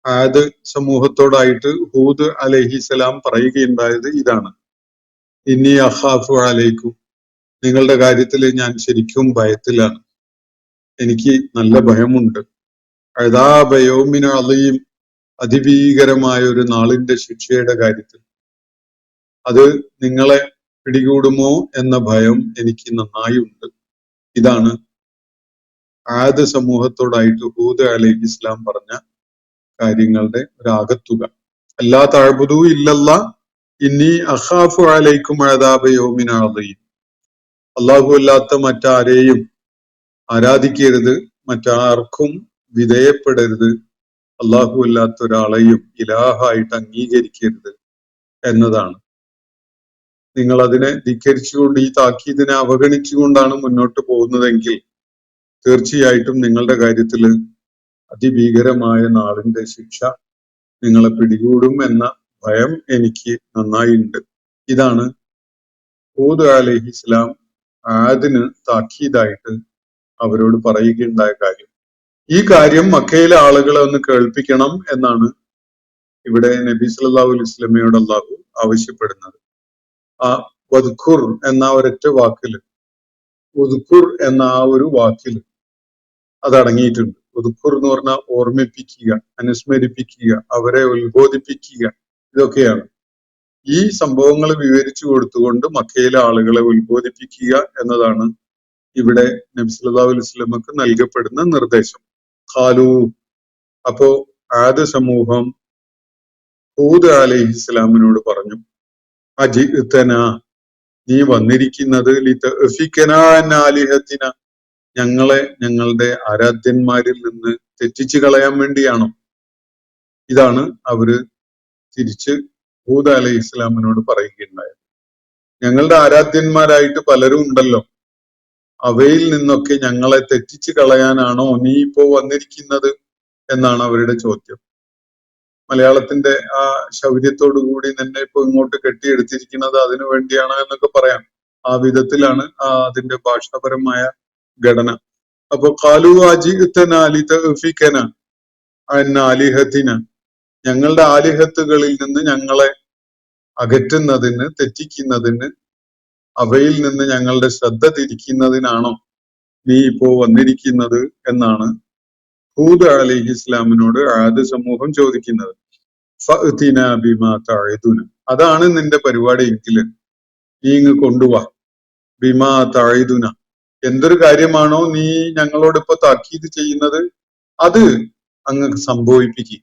ആദ് സമൂഹത്തോടായിട്ട് ഹൂദ് അലൈഹിസ്സലാം പറയുകയുണ്ടായത് ഇതാണ്: ഇന്നി അഖാഫു അലൈക്കും, നിങ്ങളുടെ കാര്യത്തിൽ ഞാൻ ശരിക്കും ഭയത്തിലാണ്, എനിക്ക് നല്ല ഭയമുണ്ട്. അദാബ യൗമിൻ അദീം, അതിഭീകരമായ ഒരു നാളിന്റെ ശിക്ഷയുടെ കാര്യത്തിൽ, അത് നിങ്ങളെ പിടികൂടുമോ എന്ന ഭയം എനിക്ക് നന്നായി ഉണ്ട്. ഇതാണ് ആദ് സമൂഹത്തോടായിട്ട് ഹൂദ് അലൈഹിസ്സലാം പറഞ്ഞ കാര്യങ്ങളുടെ ഒരാകത്തുക. അല്ലാ തഅ്ബുദൂ ഇല്ലല്ലാഹ് ഇന്നി അഖാഫു അലൈക്കും അദാബ യൗമിൻ അദീം. അല്ലാഹു അല്ലാത്ത മറ്റാരെയും ആരാധിക്കരുത്, മറ്റാർക്കും വിധേയപ്പെടരുത്, അല്ലാഹു അല്ലാത്ത ഒരാളെയും ഇലാഹായിട്ട് അംഗീകരിക്കരുത് എന്നതാണ്. നിങ്ങൾ അതിനെ ധിക്കരിച്ചുകൊണ്ട് ഈ താക്കീതിനെ അവഗണിച്ചുകൊണ്ടാണ് മുന്നോട്ട് പോകുന്നതെങ്കിൽ തീർച്ചയായിട്ടും നിങ്ങളുടെ കാര്യത്തിൽ അതിഭീകരമായ നാളിന്റെ ശിക്ഷ നിങ്ങളെ പിടികൂടും എന്ന ഭയം എനിക്ക് നന്നായിട്ടുണ്ട്. ഇതാണ് ഹൂദ് അലൈഹിസ്സലാം ആദിന് താക്കീതായിട്ട് അവരോട് പറയുകയുണ്ടായ കാര്യം. ഈ കാര്യം മക്കയിലെ ആളുകളെ ഒന്ന് കേൾപ്പിക്കണം എന്നാണ് ഇവിടെ നബി സല്ലല്ലാഹു അലൈഹി വസല്ലമയോട് അല്ലാഹു ആവശ്യപ്പെടുന്നത്. ആ വദ്കുർ എന്ന ഒരൊറ്റ വാക്കില്, ഉദ്കുർ എന്ന ആ ഒരു വാക്കിൽ അതടങ്ങിയിട്ടുണ്ട്. ഉദ്കുർ എന്ന് പറഞ്ഞാൽ ഓർമ്മിപ്പിക്കുക, അനുസ്മരിപ്പിക്കുക, അവരെ ഉത്ബോധിപ്പിക്കുക, ഇതൊക്കെയാണ്. ഈ സംഭവങ്ങൾ വിവരിച്ചു കൊടുത്തുകൊണ്ട് മക്കയിലെ ആളുകളെ ഉത്ബോധിപ്പിക്കുക എന്നതാണ് ഇവിടെ നബി സല്ലല്ലാഹു അലൈഹി വസല്ലമക്ക് നൽകപ്പെടുന്ന നിർദ്ദേശം. ഖാലൂ, അപ്പോ ആദ് സമൂഹം ഹൂദ് അലൈഹിസ്സലാമിനോട് പറഞ്ഞു: അജിഅ്തന, നീ വന്നിരിക്കുന്നത് ലിതഅഫികനാ അൻ ആലിഹത്തിന, ഞങ്ങളെ ഞങ്ങളുടെ ആരാധ്യന്മാരിൽ നിന്ന് തെറ്റിച്ചു കളയാൻ വേണ്ടിയാണോ? ഇതാണ് അവര് തിരിച്ച് ഹൂദ് അലൈഹിസ്സലാമിനോട് പറയുകയുണ്ടായത്. ഞങ്ങളുടെ ആരാധ്യന്മാരായിട്ട് പലരും ഉണ്ടല്ലോ, അവയിൽ നിന്നൊക്കെ ഞങ്ങളെ തെറ്റിച്ചു കളയാനാണോ നീ ഇപ്പോ വന്നിരിക്കുന്നത് എന്നാണ് അവരുടെ ചോദ്യം. മലയാളത്തിന്റെ ആ ശൗര്യത്തോടു കൂടി തന്നെ ഇപ്പൊ ഇങ്ങോട്ട് കെട്ടിയെടുത്തിരിക്കുന്നത് അതിനു വേണ്ടിയാണ് എന്നൊക്കെ പറയാം. ആ വിധത്തിലാണ് അതിന്റെ ഭാഷാപരമായ ഘടന. അപ്പൊ ഖാലു അജിഅ്തനാ ലിതഅഫികന അൻ ആലിഹത്തിന, ഞങ്ങളുടെ ആലിഹത്തുകളിൽ നിന്ന് ഞങ്ങളെ അകറ്റുന്നതിന്, തെറ്റിക്കുന്നതിന്, അവയിൽ നിന്ന് ഞങ്ങളുടെ ശ്രദ്ധ തിരിക്കുന്നതിനാണോ നീ ഇപ്പോ വന്നിരിക്കുന്നത് എന്നാണ് ഹൂദ് അലൈഹി ഇസ്ലാമിനോട് ആദ് സമൂഹം ചോദിക്കുന്നത്. ഫഅ്തിന ബിമാ തഅദുന, അതാണ് നിന്റെ പരിപാടി എങ്കിൽ നീ ഇങ്ങ് കൊണ്ടുവാ. ബിമാ തഅദുന, എന്തൊരു കാര്യമാണോ നീ ഞങ്ങളോട് ഇപ്പൊ താക്കീത് ചെയ്യുന്നത് അത് അങ്ങ് സംഭവിപ്പിക്കുക,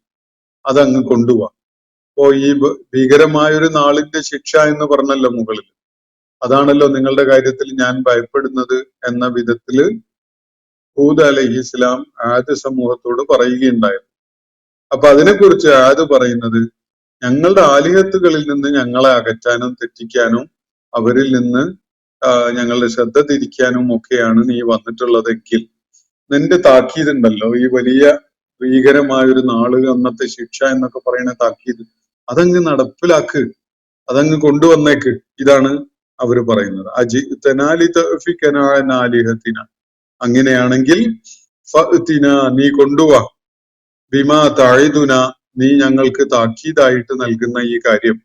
അതങ്ങ് കൊണ്ടുപോവാ. അപ്പോ ഈ ഭീകരമായൊരു നാളിന്റെ ശിക്ഷ എന്ന് പറഞ്ഞല്ലോ മുകളിൽ, അതാണല്ലോ നിങ്ങളുടെ കാര്യത്തിൽ ഞാൻ ഭയപ്പെടുന്നത് എന്ന വിധത്തില് ഹൂദ് അലൈഹി ഇസ്ലാം ആദ് സമൂഹത്തോട് പറയുകയുണ്ടായിരുന്നു. അപ്പൊ അതിനെക്കുറിച്ച് ആദ് പറയുന്നത്, ഞങ്ങളുടെ ആലിഹത്തുകളിൽ നിന്ന് ഞങ്ങളെ അകറ്റാനും തെറ്റിക്കാനും അവരിൽ നിന്ന് ഞങ്ങളുടെ ശ്രദ്ധ തിരിക്കാനും ഒക്കെയാണ് നീ വന്നിട്ടുള്ളതെങ്കിൽ നിന്റെ താക്കീതുണ്ടല്ലോ, ഈ വലിയ ഭീകരമായൊരു നാള്, അന്നത്തെ ശിക്ഷ എന്നൊക്കെ പറയുന്ന താക്കീത്, അതങ്ങ് നടപ്പിലാക്ക്, അതങ്ങ് കൊണ്ടുവന്നേക്ക്. ഇതാണ് അവര് പറയുന്നത്. ആലിഹത്തിന, അങ്ങനെയാണെങ്കിൽ ഫഅ്തിന, നീ കൊണ്ടുവാ, ബിമാ തഅദുന, നീ ഞങ്ങൾക്ക് താക്കീതായിട്ട് നൽകുന്ന ഈ കാര്യം,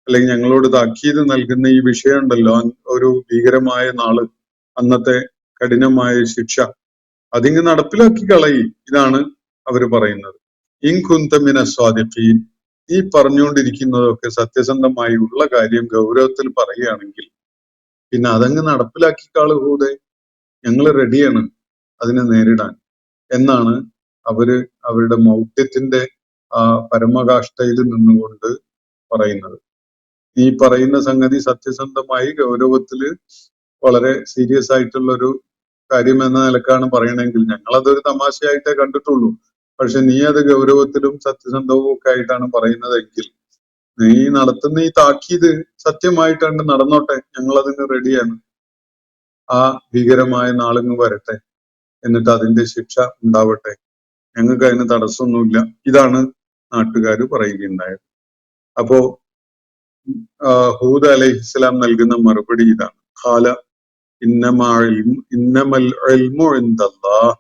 അല്ലെങ്കിൽ ഞങ്ങളോട് താക്കീത് നൽകുന്ന ഈ വിഷയം ഉണ്ടല്ലോ, ഒരു ഭീകരമായ നാള്, അന്നത്തെ കഠിനമായ ശിക്ഷ, അതിങ്ങ് നടപ്പിലാക്കി കളയി. ഇതാണ് അവര് പറയുന്നത്. ഇൻ കുന്ത മിന സ്വാദിഖീൻ, ഈ പറഞ്ഞുകൊണ്ടിരിക്കുന്നതൊക്കെ സത്യസന്ധമായി ഉള്ള കാര്യം ഗൗരവത്തിൽ പറയുകയാണെങ്കിൽ പിന്നെ അതങ്ങ് നടപ്പിലാക്കിക്കാള് ഹൂദേ, ഞങ്ങള് റെഡിയാണ് അതിനെ നേരിടാൻ എന്നാണ് അവര് അവരുടെ മൗഢ്യത്തിന്റെ ആ പരമകാഷ്ഠയിൽ നിന്നുകൊണ്ട് പറയുന്നത്. ഈ പറയുന്ന സംഗതി സത്യസന്ധമായി ഗൗരവത്തില് വളരെ സീരിയസ് ആയിട്ടുള്ള ഒരു കാര്യം എന്ന നിലക്കാണ് പറയണമെങ്കിൽ ഞങ്ങളതൊരു തമാശയായിട്ടേ കണ്ടിട്ടുള്ളൂ. പക്ഷെ നീ അത് ഗൗരവത്തിലും സത്യസന്ധവും ഒക്കെ ആയിട്ടാണ് പറയുന്നതെങ്കിൽ നീ നടത്തുന്ന ഈ താക്കീത് സത്യമായിട്ടാണ് നടന്നോട്ടെ, ഞങ്ങളതിന് റെഡിയാണ്. ആ ഭീകരമായ നാളിങ്ങ് വരട്ടെ, എന്നിട്ട് അതിന്റെ ശിക്ഷ ഉണ്ടാവട്ടെ, ഞങ്ങൾക്ക് അതിന് തടസ്സമൊന്നുമില്ല. ഇതാണ് നാട്ടുകാർ പറയുകയുണ്ടായത്. അപ്പോ ഹൂദ് അലൈഹി ഇസ്ലാം നൽകുന്ന മറുപടി ഇതാണ്. ഖാല ഇന്നമൽ ഇൽമു ഇൻദല്ലാഹ്,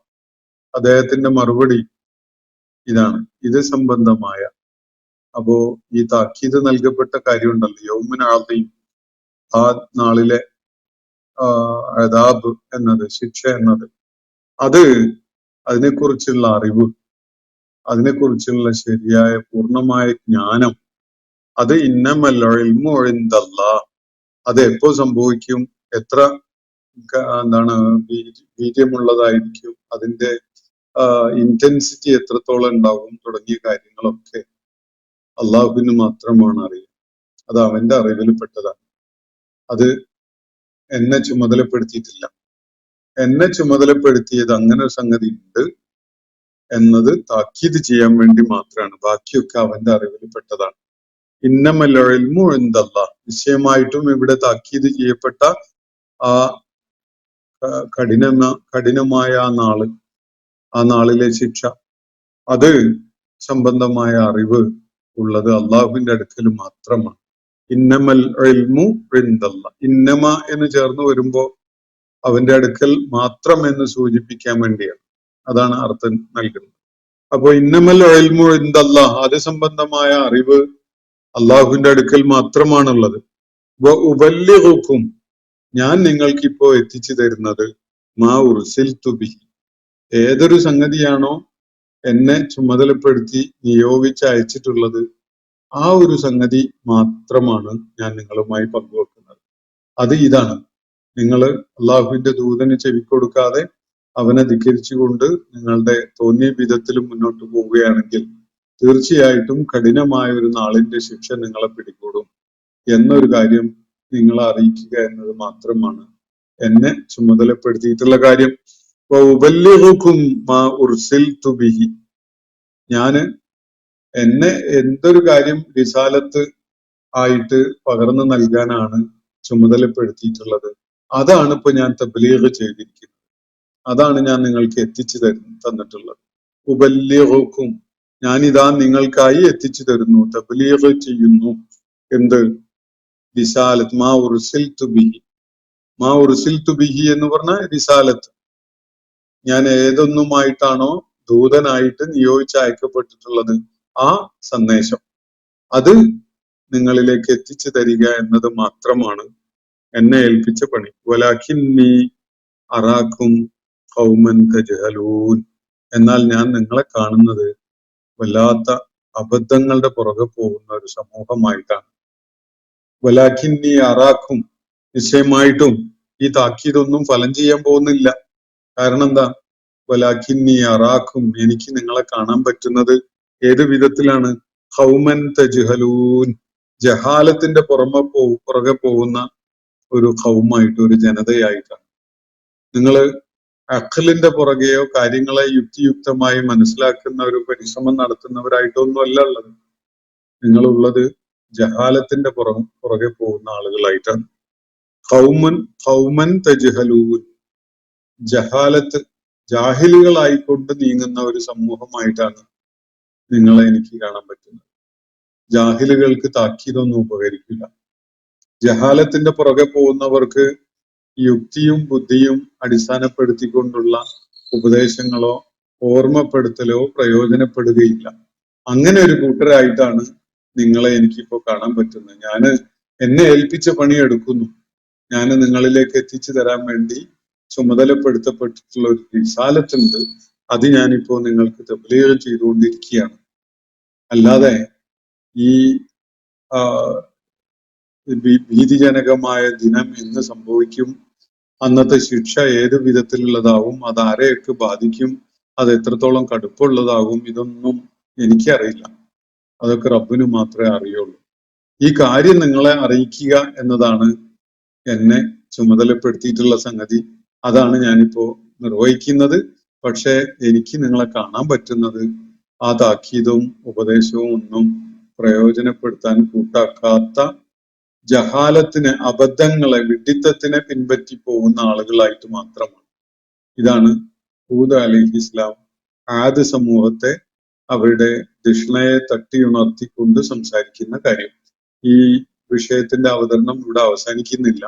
അദ്ദേഹത്തിന്റെ മറുപടി ഇതാണ്. ഇത് സംബന്ധമായ, അപ്പോ ഈ താക്കീത് നൽകപ്പെട്ട കാര്യമുണ്ടല്ലോ, യൗമുൻ അദീം, ആ നാളിലെ അദാബ് എന്നത്, ശിക്ഷ എന്നത്, അത് അതിനെക്കുറിച്ചുള്ള അറിവ്, അതിനെക്കുറിച്ചുള്ള ശരിയായ പൂർണ്ണമായ ജ്ഞാനം, അത് ഇന്നമൽ ഇൽമു ഇൻദല്ലാഹ്, അത് എപ്പോ സംഭവിക്കും, എത്ര എന്താണ് വീര്യമുള്ളതായിരിക്കും, അതിന്റെ ഇന്റൻസിറ്റി എത്രത്തോളം ഉണ്ടാവും തുടങ്ങിയ കാര്യങ്ങളൊക്കെ അള്ളാഹുവിന് മാത്രമാണ് അറിയുക. അത് അവന്റെ അറിവിൽ പെട്ടതാണ്. അത് എന്നെ ചുമതലപ്പെടുത്തിയിട്ടില്ല. എന്നെ ചുമതലപ്പെടുത്തിയത് അങ്ങനെ ഒരു സംഗതി ഉണ്ട് എന്നത് താക്കീത് ചെയ്യാൻ വേണ്ടി മാത്രമാണ്. ബാക്കിയൊക്കെ അവന്റെ അറിവിൽ പെട്ടതാണ്. ഇന്നമൽ ഇൽമു ഇൻദല്ലാഹ്, നിശ്ചയമായിട്ടും ഇവിടെ താക്കീത് ചെയ്യപ്പെട്ട ആ കഠിനമായ ആ നാളിലെ ശിക്ഷ, അത് സംബന്ധമായ അറിവ് ഉള്ളത് അള്ളാഹുവിന്റെ അടുക്കൽ മാത്രമാണ്. ഇന്നമൽ ഇൽമു ഇൻദല്ലാഹ്, ഇന്നമ എന്ന് ചേർന്ന് വരുമ്പോ അവന്റെ അടുക്കൽ മാത്രം എന്ന് സൂചിപ്പിക്കാൻ വേണ്ടിയാണ്, അതാണ് അർത്ഥം നൽകുന്നത്. അപ്പൊ ഇന്നമൽ ഇൽമു ഇൻദല്ലാഹ്, അത് സംബന്ധമായ അറിവ് അള്ളാഹുവിന്റെ അടുക്കൽ മാത്രമാണുള്ളത്. ഉബല്ലിഗുക്കും, ഞാൻ നിങ്ങൾക്കിപ്പോ എത്തിച്ചു തരുന്നത് മാ ഉർസിൽതു ബിഹി, ഏതൊരു സംഗതിയാണോ എന്നെ ചുമതലപ്പെടുത്തി നിയോഗിച്ച് അയച്ചിട്ടുള്ളത്, ആ ഒരു സംഗതി മാത്രമാണ് ഞാൻ നിങ്ങളുമായി പങ്കുവെക്കുന്നത്. അത് ഇതാണ്, നിങ്ങൾ അള്ളാഹുവിന്റെ ദൂതന് ചെവിക്കൊടുക്കാതെ അവനെ ധിക്കരിച്ചുകൊണ്ട് നിങ്ങളുടെ തോന്നിയ വിധത്തിൽ മുന്നോട്ട് പോവുകയാണെങ്കിൽ തീർച്ചയായിട്ടും കഠിനമായ ഒരു നാളിന്റെ ശിക്ഷ നിങ്ങളെ പിടികൂടും എന്നൊരു കാര്യം നിങ്ങളെ അറിയിക്കുക എന്നത് മാത്രമാണ് എന്നെ ചുമതലപ്പെടുത്തിയിട്ടുള്ള കാര്യം. ഉബല്ലിഗുക്കും മാ ഉർസിൽതു ബിഹി, ഞാന് എന്നെ എന്തൊരു കാര്യം റിസാലത്ത് ആയിട്ട് പകർന്നു നൽകാനാണ് ചുമതലപ്പെടുത്തിയിട്ടുള്ളത്, അതാണ് ഇപ്പൊ ഞാൻ തബ്ലീഗ് ചെയ്തിരിക്കുന്നത്, അതാണ് ഞാൻ നിങ്ങൾക്ക് എത്തിച്ചു തന്നിട്ടുള്ളത്. ഉബല്ലിഗുക്കും, ഞാനിതാ നിങ്ങൾക്കായി എത്തിച്ചു തരുന്നു, തബ്ലീഗ് ചെയ്യുന്നു. എന്ത്? റിസാലത്ത്, മാ ഉർസിൽതു ബിഹി. മാ ഉർസിൽതു ബിഹി എന്ന് പറഞ്ഞ റിസാലത്ത്, ഞാൻ ഏതൊന്നുമായിട്ടാണോ ദൂതനായിട്ട് നിയോഗിച്ച് അയക്കപ്പെട്ടിട്ടുള്ളത് ആ സന്ദേശം അത് നിങ്ങളിലേക്ക് എത്തിച്ചു തരിക എന്നത് മാത്രമാണ് എന്നെ ഏൽപ്പിച്ച പണി. വലാകിന്നി അറാക്കും ഖൗമൻ തജ്ഹലൂൻ. എന്നാൽ ഞാൻ നിങ്ങളെ കാണുന്നത് വല്ലാത്ത അബദ്ധങ്ങളുടെ പുറകെ പോകുന്ന ഒരു സമൂഹമായിട്ടാണ്. വലാകിന്നി അറാക്കും, നിശ്ചയമായിട്ടും ഈ താക്കീതൊന്നും ഫലം ചെയ്യാൻ പോകുന്നില്ല. കാരണം എന്താ? വലാകിന്നി അറാക്കും, എനിക്ക് നിങ്ങളെ കാണാൻ പറ്റുന്നത് ഏത് വിധത്തിലാണ്? ഖൗമൻ തജ്ഹലൂൻ, ജഹാലത്തിന്റെ പുറകെ പോകുന്ന ഒരു ഖൗമായിട്ട്, ഒരു ജനതയായിട്ടാണ്. നിങ്ങള് അഖലിന്റെ പുറകെയോ കാര്യങ്ങളെ യുക്തിയുക്തമായി മനസ്സിലാക്കുന്ന ഒരു പരിശ്രമം നടത്തുന്നവരായിട്ടൊന്നും അല്ല ഉള്ളത്. നിങ്ങളുള്ളത് ജഹാലത്തിന്റെ പുറകെ പോകുന്ന ആളുകളായിട്ടാണ്. ഖൗമൻ തജ്ഹലൂൻ, ജഹാലത്ത്, ജാഹിലുകളായിക്കൊണ്ട് നീങ്ങുന്ന ഒരു സമൂഹമായിട്ടാണ് നിങ്ങളെ എനിക്ക് കാണാൻ പറ്റുന്നത്. ജാഹിലുകൾക്ക് താക്കീതൊന്നും ഉപകരിക്കില്ല. ജഹാലത്തിന്റെ പുറകെ പോകുന്നവർക്ക് യുക്തിയും ബുദ്ധിയും അടിസ്ഥാനപ്പെടുത്തിക്കൊണ്ടുള്ള ഉപദേശങ്ങളോ ഓർമ്മപ്പെടുത്തലോ പ്രയോജനപ്പെടുകയില്ല. അങ്ങനെ ഒരു കൂട്ടരായിട്ടാണ് നിങ്ങളെ എനിക്കിപ്പോ കാണാൻ പറ്റുന്നത്. എന്നെ ഏൽപ്പിച്ച പണി എടുക്കുന്നു. ഞാൻ നിങ്ങളിലേക്ക് എത്തിച്ചു തരാൻ വേണ്ടി ചുമതലപ്പെടുത്തപ്പെട്ടിട്ടുള്ള ഒരു റിസാലത്തുണ്ട്. അത് ഞാനിപ്പോ നിങ്ങൾക്ക് തബ്ലീഗ് ചെയ്തുകൊണ്ടിരിക്കുകയാണ്. അല്ലാതെ ഈ ഭീതിജനകമായ ദിനം എന്ന് സംഭവിക്കും, അന്നത്തെ ശിക്ഷ ഏത് വിധത്തിലുള്ളതാവും, അത് ആരെയൊക്കെ ബാധിക്കും, അത് എത്രത്തോളം കടുപ്പമുള്ളതാകും, ഇതൊന്നും എനിക്കറിയില്ല. അതൊക്കെ റബ്ബിന് മാത്രമേ അറിയുള്ളൂ. ഈ കാര്യം നിങ്ങളെ അറിയിക്കുക എന്നതാണ് എന്നെ ചുമതലപ്പെടുത്തിയിട്ടുള്ള സംഗതി. അതാണ് ഞാനിപ്പോ നിർവഹിക്കുന്നത്. പക്ഷെ എനിക്ക് നിങ്ങളെ കാണാൻ പറ്റുന്നത് ആ താക്കീതും ഉപദേശവും ഒന്നും പ്രയോജനപ്പെടുത്താൻ കൂട്ടാക്കാത്ത ജഹാലത്തിന്, അബദ്ധങ്ങളെ, വിഡ്ഢിത്തത്തിനെ പിൻപറ്റി പോകുന്ന ആളുകളായിട്ട് മാത്രമാണ്. ഇതാണ് ഹൂദ് അലൈഹിസ്സലാം ആദ് സമൂഹത്തെ അവരുടെ ദിഷ്ണയെ തട്ടിയുണർത്തിക്കൊണ്ട് സംസാരിക്കുന്ന കാര്യം. ഈ വിഷയത്തിന്റെ അവതരണം ഇവിടെ അവസാനിക്കുന്നില്ല.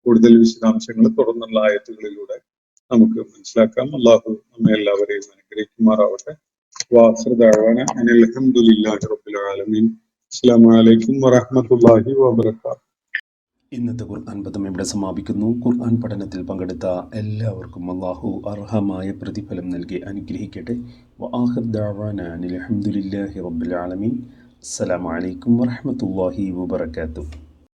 കൂടുതൽ വിശദാംശങ്ങൾ തുടർന്നുള്ള ആയത്തുകളിലൂടെ നമുക്ക് മനസ്സിലാക്കാം. അള്ളാഹു നമ്മെ എല്ലാവരെയും അനുഗ്രഹിക്കുമാറാവട്ടെ. വാഖിറു ദഅ്വാന അനിൽ ഹംദുലില്ലാഹി റബ്ബിൽ ആലമീൻ. അസ്സലാമു അലൈക്കും വറഹ്മത്തുള്ളാഹി വബറകാതുഹു. ഇന്നത്തെ ഖുർആൻ പദം ഇവിടെ സമാപിക്കുന്നു. ഖുർആൻ പഠനത്തിൽ പങ്കെടുത്ത എല്ലാവർക്കും അല്ലാഹു അർഹമായ പ്രതിഫലം നൽകി അനുഗ്രഹിക്കട്ടെ. വആഖിറു ദഅ്വാന അനിൽ ഹംദുലില്ലാഹി റബ്ബിൽ ആലമീൻ. അസ്സലാമു അലൈക്കും വറഹ്മത്തുള്ളാഹി വബറകാതുഹു.